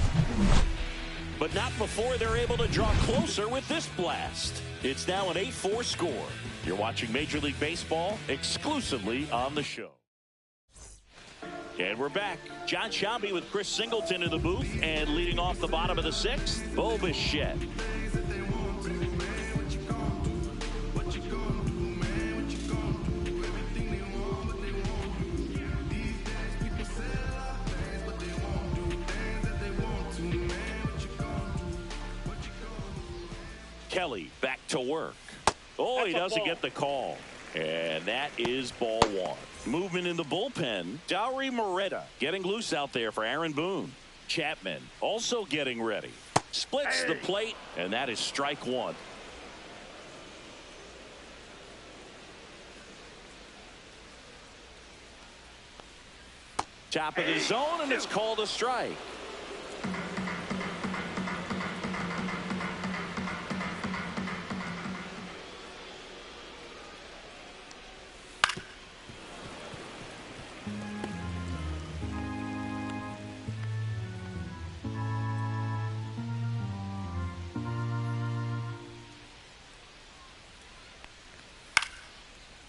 But not before they're able to draw closer with this blast. It's now an 8-4 score. You're watching Major League Baseball exclusively on the show. And we're back. John Shambi with Chris Singleton in the booth, and leading off the bottom of the 6th, Bo Bichette. Kelly back to work. Oh, he doesn't get the call. And that is ball 1. Movement in the bullpen. Dauri Moreta getting loose out there for Aaron Boone. Chapman also getting ready. Splits the plate, and that is strike 1. Top of the zone, and it's called a strike.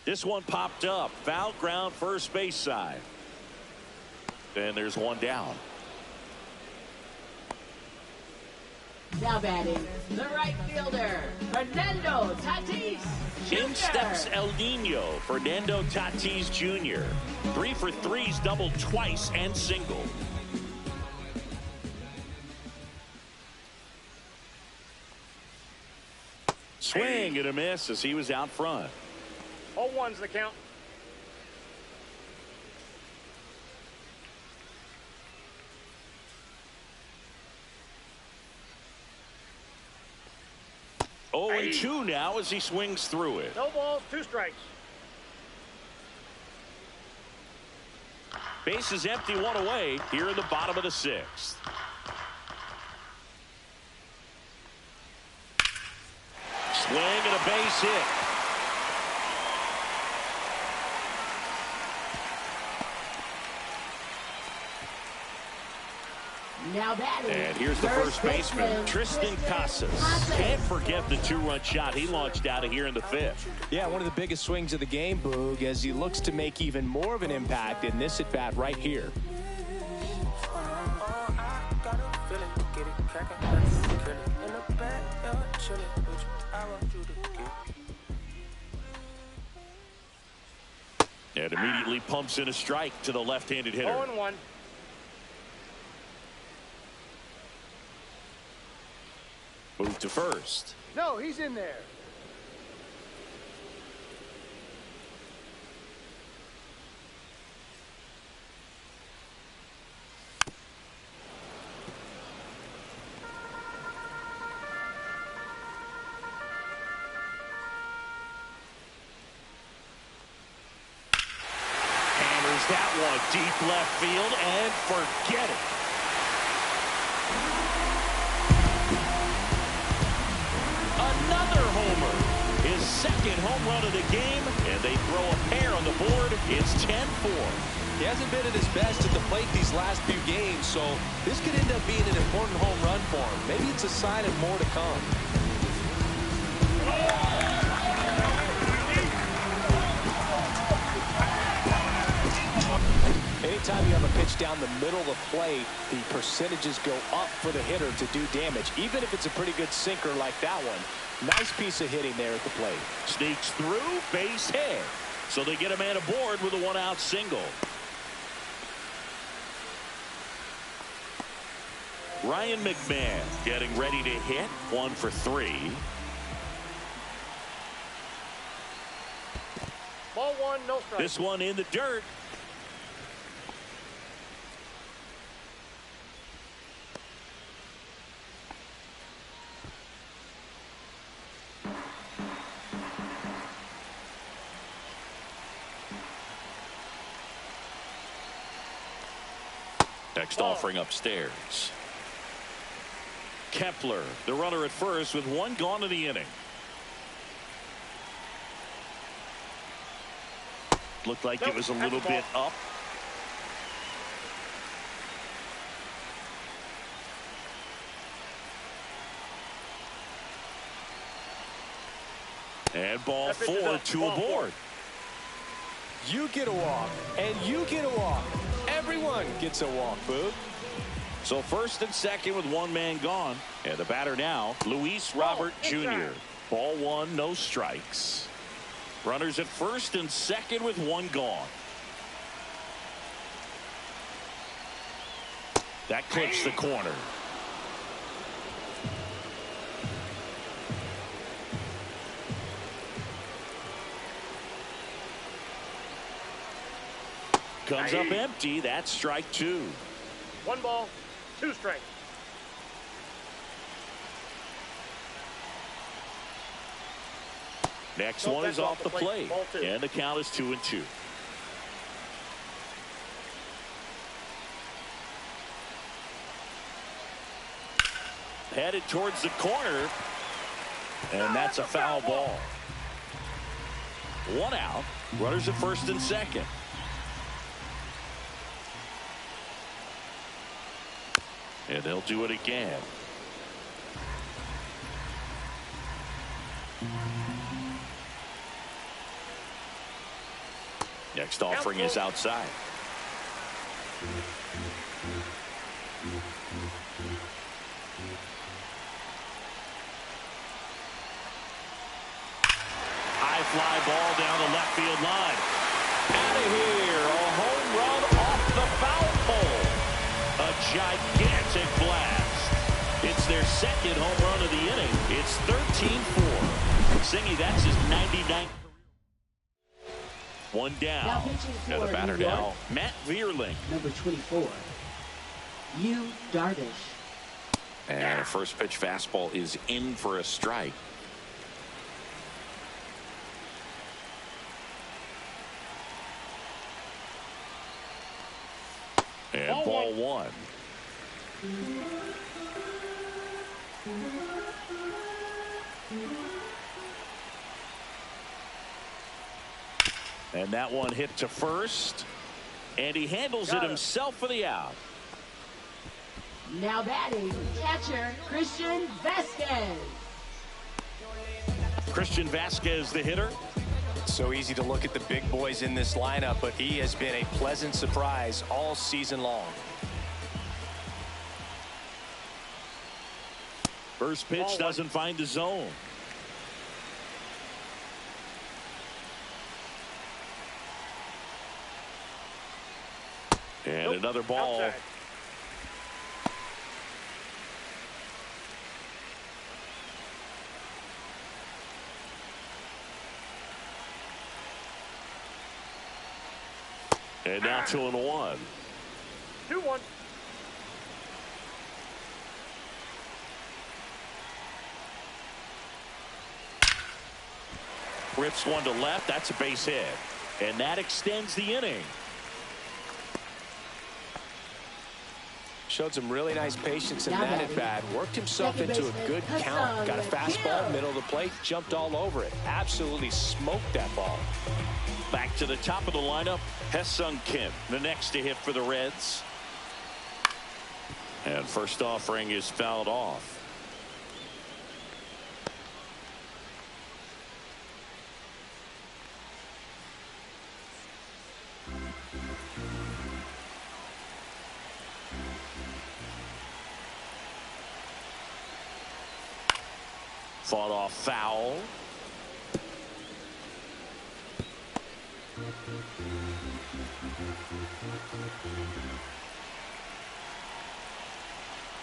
This one popped up. Foul ground, first base side. And there's one down. Now batting, the right fielder, Fernando Tatis Jr. In steps El Nino, Fernando Tatis Jr. 3 for 3s, doubled twice and singled. Swing and a miss as he was out front. 0-1's the count. Oh, and 2 now as he swings through it. No balls, 2 strikes. Base is empty, 1 away here in the bottom of the 6th. Swing and a base hit. Now batting, and here's the first baseman, Tristan Casas. Can't forget the 2-run shot he launched out of here in the 5th. Yeah, one of the biggest swings of the game, Boog, as he looks to make even more of an impact in this at-bat right here. And immediately pumps in a strike to the left-handed hitter. 0-1. Move to first. No, he's in there. Hammers that one deep left field and forget it. Another homer. His second home run of the game, and they throw a pair on the board. It's 10-4. He hasn't been at his best at the plate these last few games, so this could end up being an important home run for him. Maybe it's a sign of more to come. Anytime you have a pitch pitch down the middle of the plate, the percentages go up for the hitter to do damage, even if it's a pretty good sinker like that one. Nice piece of hitting there at the plate. Sneaks through, base hit. So they get a man aboard with a one-out single. Ryan McMahon getting ready to hit. 1 for 3. Ball 1, no strike. This one in the dirt. Next offering upstairs. Kepler, the runner at first with 1 gone in the inning. Looked like it was a little bit up. And ball 4, 2 aboard. You get a walk, and you get a walk. Everyone gets a walk, Boog. So first and second with 1 man gone. And the batter now, Luis Robert Jr. Ball 1, no strikes. Runners at first and second with 1 gone. That clips the corner. Comes up empty. That's strike 2. 1 ball, 2 strikes. Next one is off the plate. And the count is 2-2. Headed towards the corner. And that's a foul ball. 1 out. Runners at first and second. And they'll do it again. Next offering is outside. High fly ball down the left field line. Out of here. A home run off the foul pole. A gigantic blast. It's their second home run of the inning. It's 13-4. Singy, that's his 99th. 1 down. And the batter now, Matt Vierling. Number 24, Yu Darvish. And a first pitch fastball is in for a strike. And ball 1. And that one hit to first. And he handles it himself for the out. Now batting, catcher Christian Vasquez. Christian Vasquez, the hitter. It's so easy to look at the big boys in this lineup, but he has been a pleasant surprise all season long. First pitch doesn't find the zone. And another ball. Outside. And now 2-1. 2-1. Rips one to left. That's a base hit. And that extends the inning. Showed some really nice patience in that at bat. Worked himself into a good count. Got a fastball, middle of the plate, jumped all over it. Absolutely smoked that ball. Back to the top of the lineup, Ha-Seong Kim, the next to hit for the Reds. And first offering is fouled off. Fought off foul.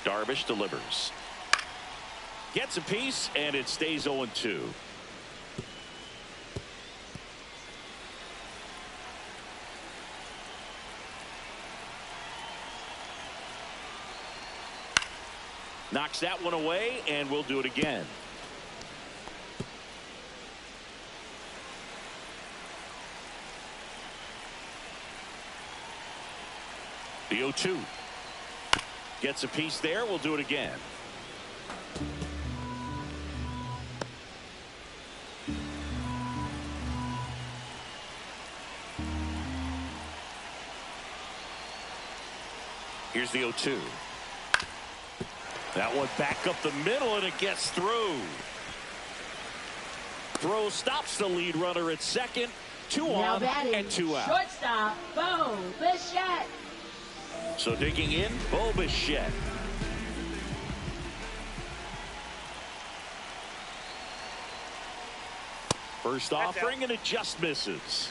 Darvish delivers. Gets a piece, and it stays 0-2. Knocks that one away, and we'll do it again. The 0-2. Gets a piece there. We'll do it again. Here's the 0-2. That one back up the middle, and it gets through. Throw stops the lead runner at second. 2 Now on batting, and 2 out. shortstop, Bo Bichette. So digging in, Bo Bichette. First offering, and it just misses.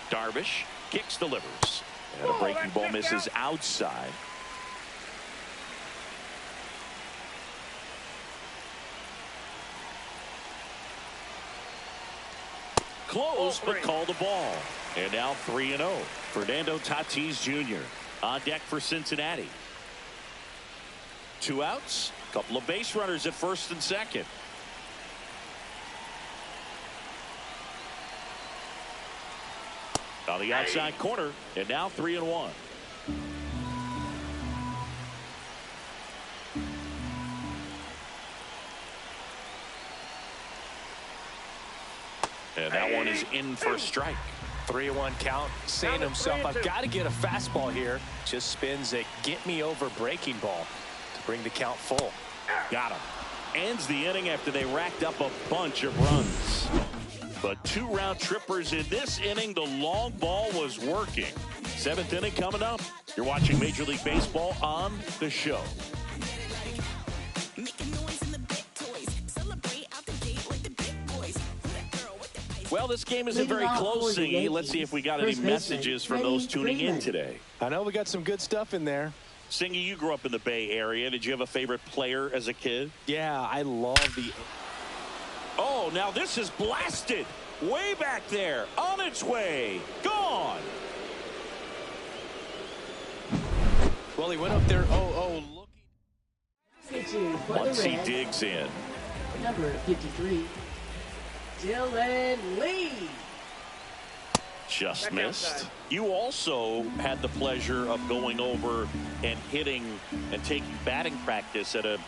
Darvish kicks, delivers, and a breaking ball misses outside. Close, but called a ball. And now 3-0. Fernando Tatis Jr. on deck for Cincinnati. 2 outs, couple of base runners at first and second. On the outside corner, and now 3-1. And that one is in for a strike. 3-1 count, saying to himself, I've got to get a fastball here. Just spins a get-me-over breaking ball to bring the count full. Got him. Ends the inning after they racked up a bunch of runs. But 2 round trippers in this inning. The long ball was working. 7th inning coming up. You're watching Major League Baseball on the show. Well, this game isn't very close, Singy. Let's see if we got any messages from those tuning in today. I know we got some good stuff in there. Singy, you grew up in the Bay Area. Did you have a favorite player as a kid? Yeah, I love the... Oh, now this is blasted. Way back there. On its way. Gone. Well, he went up there. Looking. Once he digs in. Number 53, Dylan Lee. Just missed. You also had the pleasure of going over and hitting and taking batting practice at a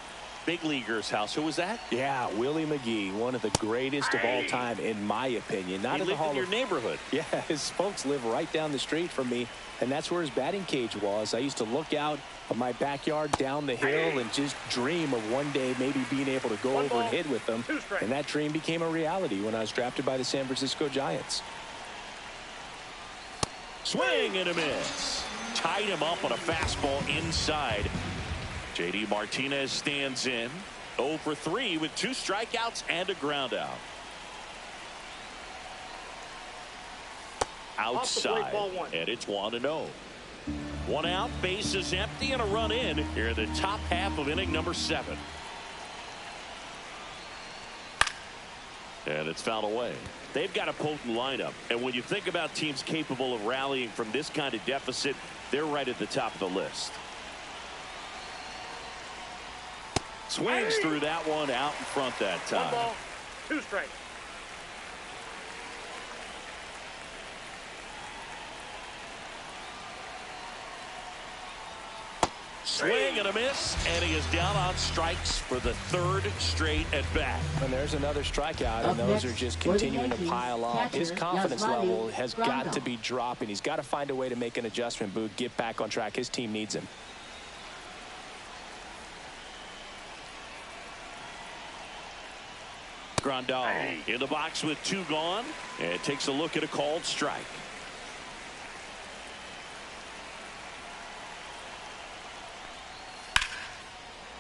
big leaguer's house. Who was that? Yeah, Willie McGee, one of the greatest of all time, in my opinion. Not in your neighborhood. Yeah, his folks live right down the street from me, and that's where his batting cage was. I used to look out of my backyard down the hill and just dream of one day maybe being able to go over and hit with them. And that dream became a reality when I was drafted by the San Francisco Giants. Swing and a miss. Tied him up on a fastball inside. J.D. Martinez stands in. 0 for 3 with 2 strikeouts and a ground out. Outside, and it's 1-0. 1 out, base is empty, and a run in here in the top half of inning number 7. And it's fouled away. They've got a potent lineup, and when you think about teams capable of rallying from this kind of deficit, they're right at the top of the list. Swings through that one, out in front that time. 1 ball, 2 strikes. Swing and a miss, and he is down on strikes for the 3rd straight at bat. And there's another strikeout, and those are just continuing to pile up. His confidence level has got to be dropping. He's got to find a way to make an adjustment, Boog, get back on track. His team needs him. Grandal in the box with 2 gone, and takes a look at a called strike.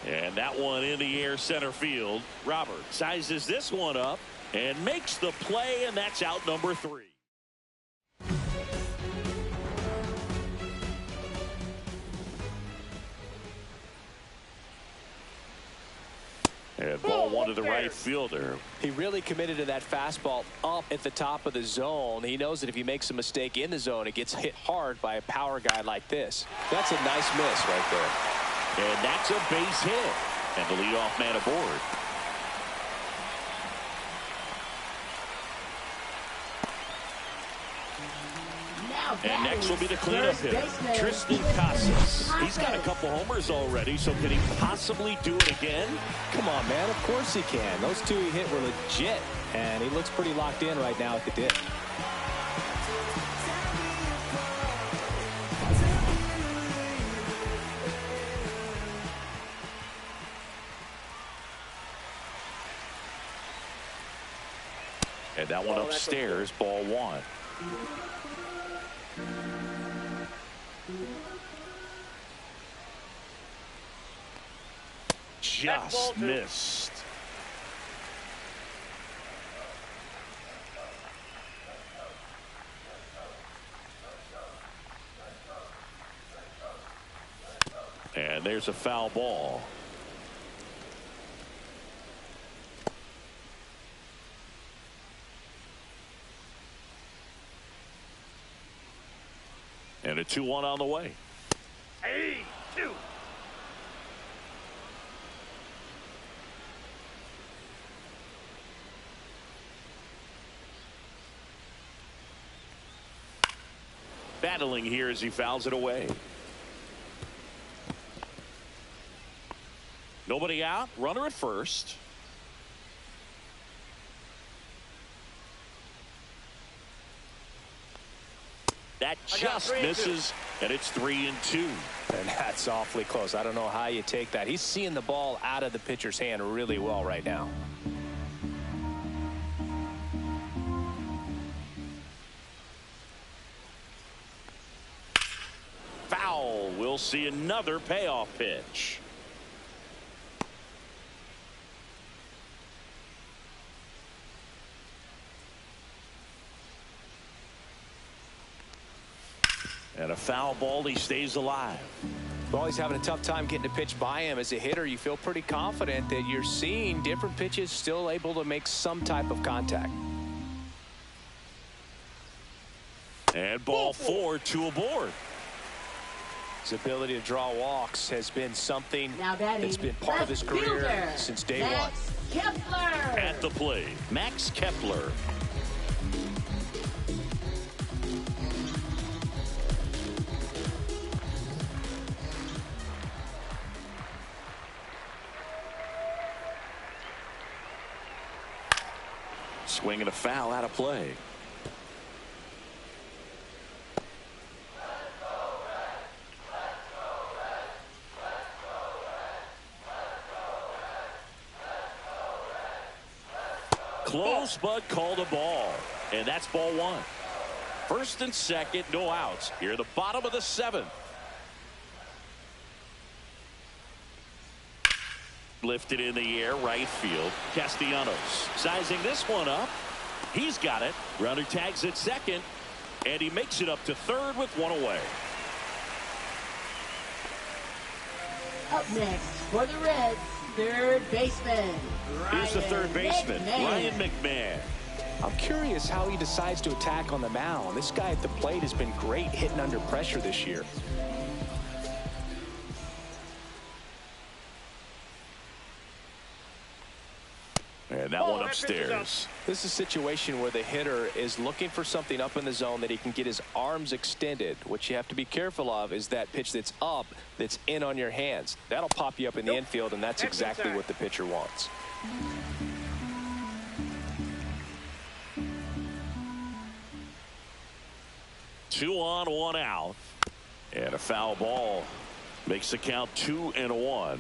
And that one in the air center field. Robert sizes this one up and makes the play, and that's out number 3. And ball 1 to the right fielder. He really committed to that fastball up at the top of the zone. He knows that if he makes a mistake in the zone, it gets hit hard by a power guy like this. That's a nice miss right there. And that's a base hit. And the leadoff man aboard. And next will be the cleanup hitter, Tristan Casas. He's got a couple homers already, so can he possibly do it again? Come on, man. Of course he can. Those 2 he hit were legit, and he looks pretty locked in right now at the dip. And that one upstairs, ball 1. Just missed. And there's a foul ball. And a 2-1 on the way. 2. Battling here as he fouls it away. Nobody out. Runner at first. That just misses, and it's 3-2. And that's awfully close. I don't know how you take that. He's seeing the ball out of the pitcher's hand really well right now. Foul. We'll see another payoff pitch. And a foul ball. He stays alive. Well, he's having a tough time getting a pitch by him. As a hitter, you feel pretty confident that you're seeing different pitches still able to make some type of contact. And ball 4, 2 aboard. His ability to draw walks has been something that's been part of his career fielder, since day Max one. Kepler. At the plate, Max Kepler. Swinging a foul out of play. Close, but called a ball. And that's ball 1. First and second, no outs. Here at the bottom of the 7th. Lifted in the air, right field. Castellanos sizing this one up. He's got it. Runner tags at second, and he makes it up to third with 1 away. Up next for the Reds, third baseman. Here's the third baseman, Ryan McMahon. I'm curious how he decides to attack on the mound. This guy at the plate has been great hitting under pressure this year. And that one upstairs. This is a situation where the hitter is looking for something up in the zone that he can get his arms extended. What you have to be careful of is that pitch that's up, that's in on your hands. That'll pop you up in the infield, and that's exactly what the pitcher wants. Two on, 1 out. And a foul ball makes the count 2-1.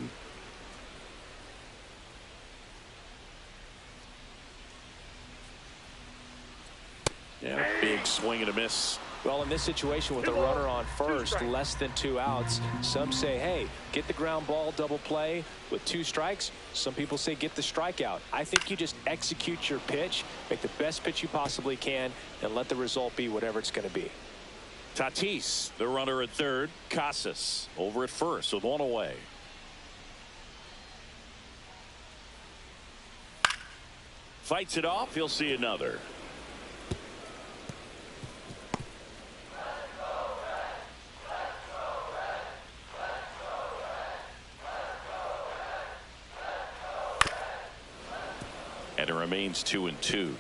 Yeah, big swing and a miss. Well, in this situation with a runner on first, less than 2 outs, some say, hey, get the ground ball, double play with 2 strikes. Some people say get the strikeout. I think you just execute your pitch, make the best pitch you possibly can, and let the result be whatever it's going to be. Tatis, the runner at third. Casas over at first with 1 away. Fights it off. He'll see another. And it remains 2-2.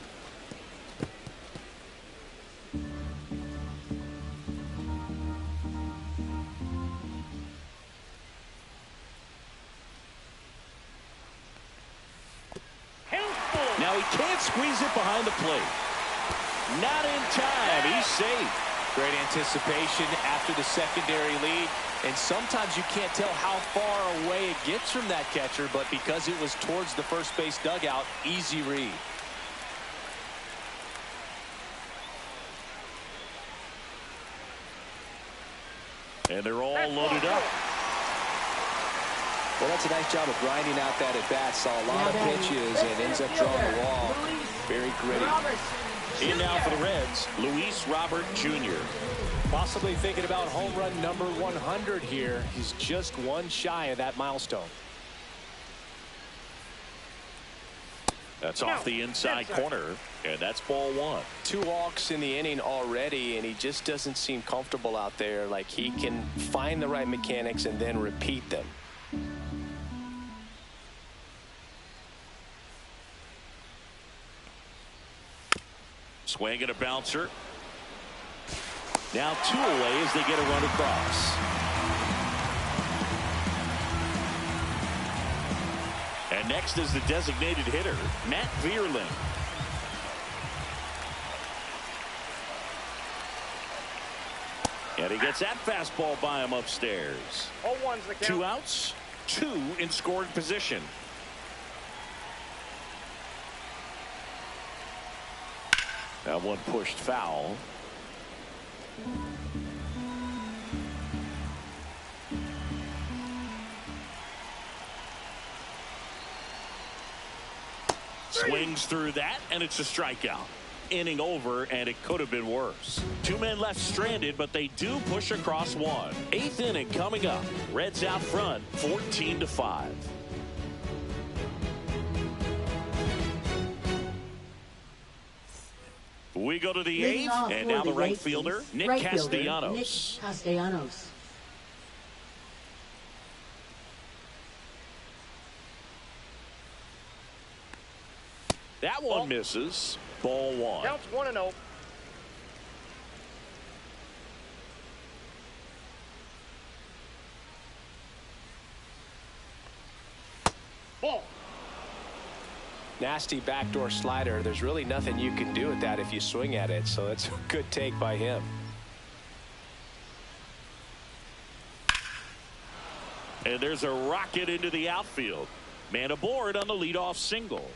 Now he can't squeeze it behind the plate. Not in time. He's safe. Great anticipation after the secondary lead. And sometimes you can't tell how far away it gets from that catcher, but because it was towards the first base dugout, easy read. And they're all loaded up. Well, that's a nice job of grinding out that at bat. Saw a lot of pitches and ends up drawing the wall. Very gritty. In now for the Reds, Luis Robert Jr. Possibly thinking about home run number 100 here. He's just 1 shy of that milestone. That's off the inside corner, and that's ball 1. 2 walks in the inning already, and he just doesn't seem comfortable out there. Like he can find the right mechanics and then repeat them. Swing and a bouncer. Now 2 away as they get a run across. And next is the designated hitter, Matt Vierling. And he gets that fastball by him upstairs. 2 outs, 2 in scoring position. That one pushed foul. Swings through that, and it's a strikeout. Inning over, and it could have been worse. 2 men left stranded, but they do push across 1. 8th inning coming up. Reds out front, 14-5. We go to the 8th, and now the right fielder, Nick Castellanos. That one misses. Ball 1. Counts 1-0. Ball. Nasty backdoor slider. There's really nothing you can do with that if you swing at it, so it's a good take by him. And there's a rocket into the outfield. Man aboard on the leadoff single.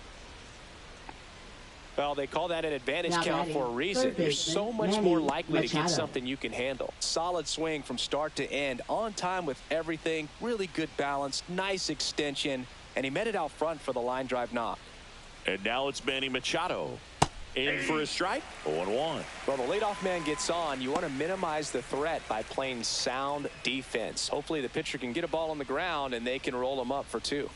Well, they call that an advantage count for a reason. You're so much more likely to get something you can handle. Solid swing from start to end, on time with everything, really good balance, nice extension, and he met it out front for the line drive knock. And now it's Manny Machado in for a strike. 0-1. Well, the leadoff man gets on. You want to minimize the threat by playing sound defense. Hopefully the pitcher can get a ball on the ground and they can roll him up for 2.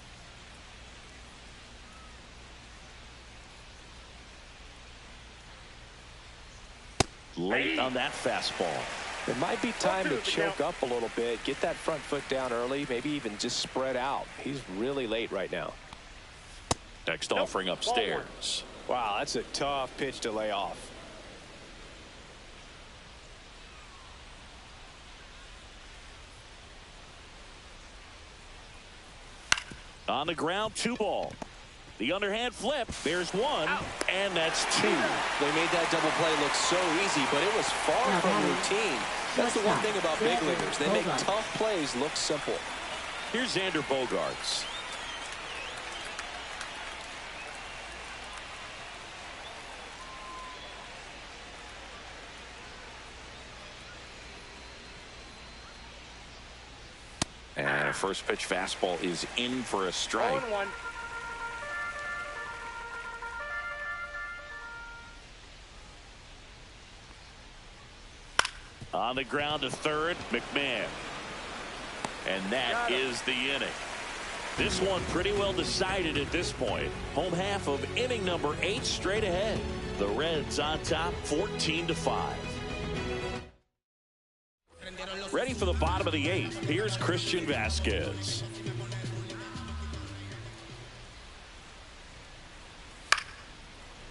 Late on that fastball. It might be time to choke up a little bit, get that front foot down early, maybe even just spread out. He's really late right now. Next offering upstairs. Wow, that's a tough pitch to lay off. On the ground, 2 ball. The underhand flip. There's 1, and that's 2. They made that double play look so easy, but it was far from routine. That's the one thing about big leaguers. They make tough plays look simple. Here's Xander Bogaerts. And first pitch fastball is in for a strike. 0-1. On the ground to third, McMahon. And that is the inning. This one pretty well decided at this point. Home half of inning number 8 straight ahead. The Reds on top 14-5. Ready for the bottom of the 8th. Here's Christian Vasquez.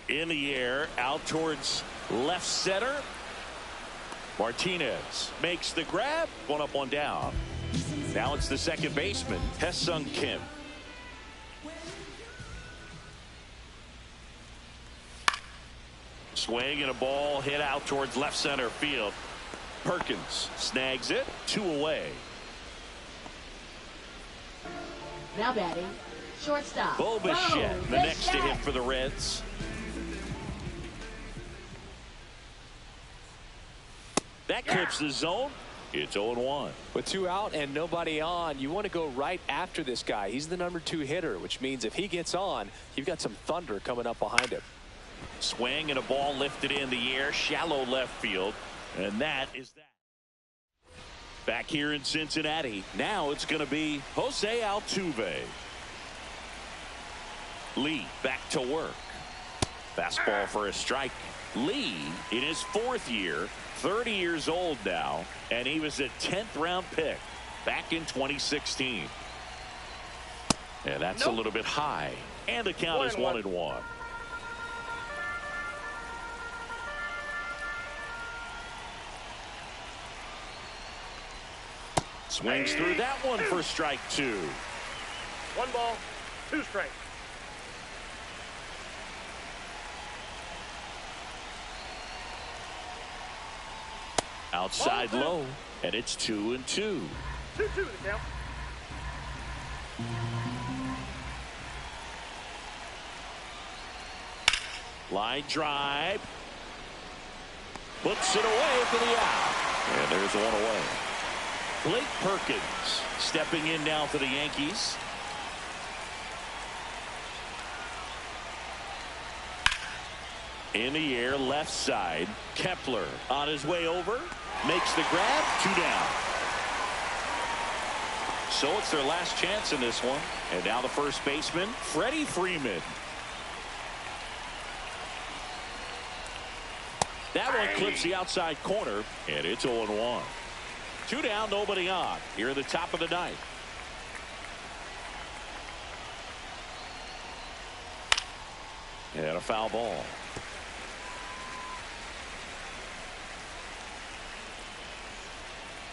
In the air, out towards left center. Martinez makes the grab. 1 up, 1 down. Now it's the second baseman, Hae-Sung Kim. Swing and a ball hit out towards left center field. Perkins snags it. 2 away. Now batting, shortstop. Bo Bichette, the next to hit for the Reds. That clips the zone. It's 0-1. With 2 out and nobody on, you want to go right after this guy. He's the number 2 hitter, which means if he gets on, you've got some thunder coming up behind him. Swing and a ball lifted in the air, shallow left field, and that is that. Back here in Cincinnati, now it's going to be Jose Altuve. Lee back to work. Fastball for a strike. Lee in his 4th year, 30 years old now, and he was a 10th round pick back in 2016. And that's a little bit high, and the count is 1-1. Swings through that one for strike 2. 1 ball, 2 strikes. Outside low, and it's 2-2. 2-2 the count. Line drive. Puts it away for the out. And there's 1 away. Blake Perkins stepping in now for the Yankees. In the air, left side. Kepler on his way over. Makes the grab. 2 down. So it's their last chance in this one. And now the first baseman, Freddie Freeman. That one clips the outside corner, and it's 0-1. 2 down, nobody on. Here at the top of the 9th. And a foul ball.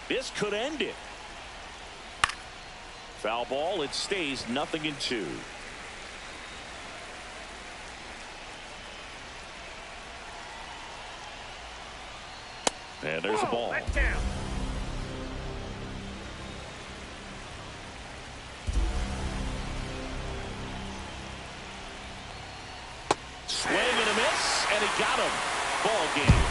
This could end it. Foul ball. It stays 0-2. And there's a ball. That's down. Swing and a miss, and he got him. Ball game.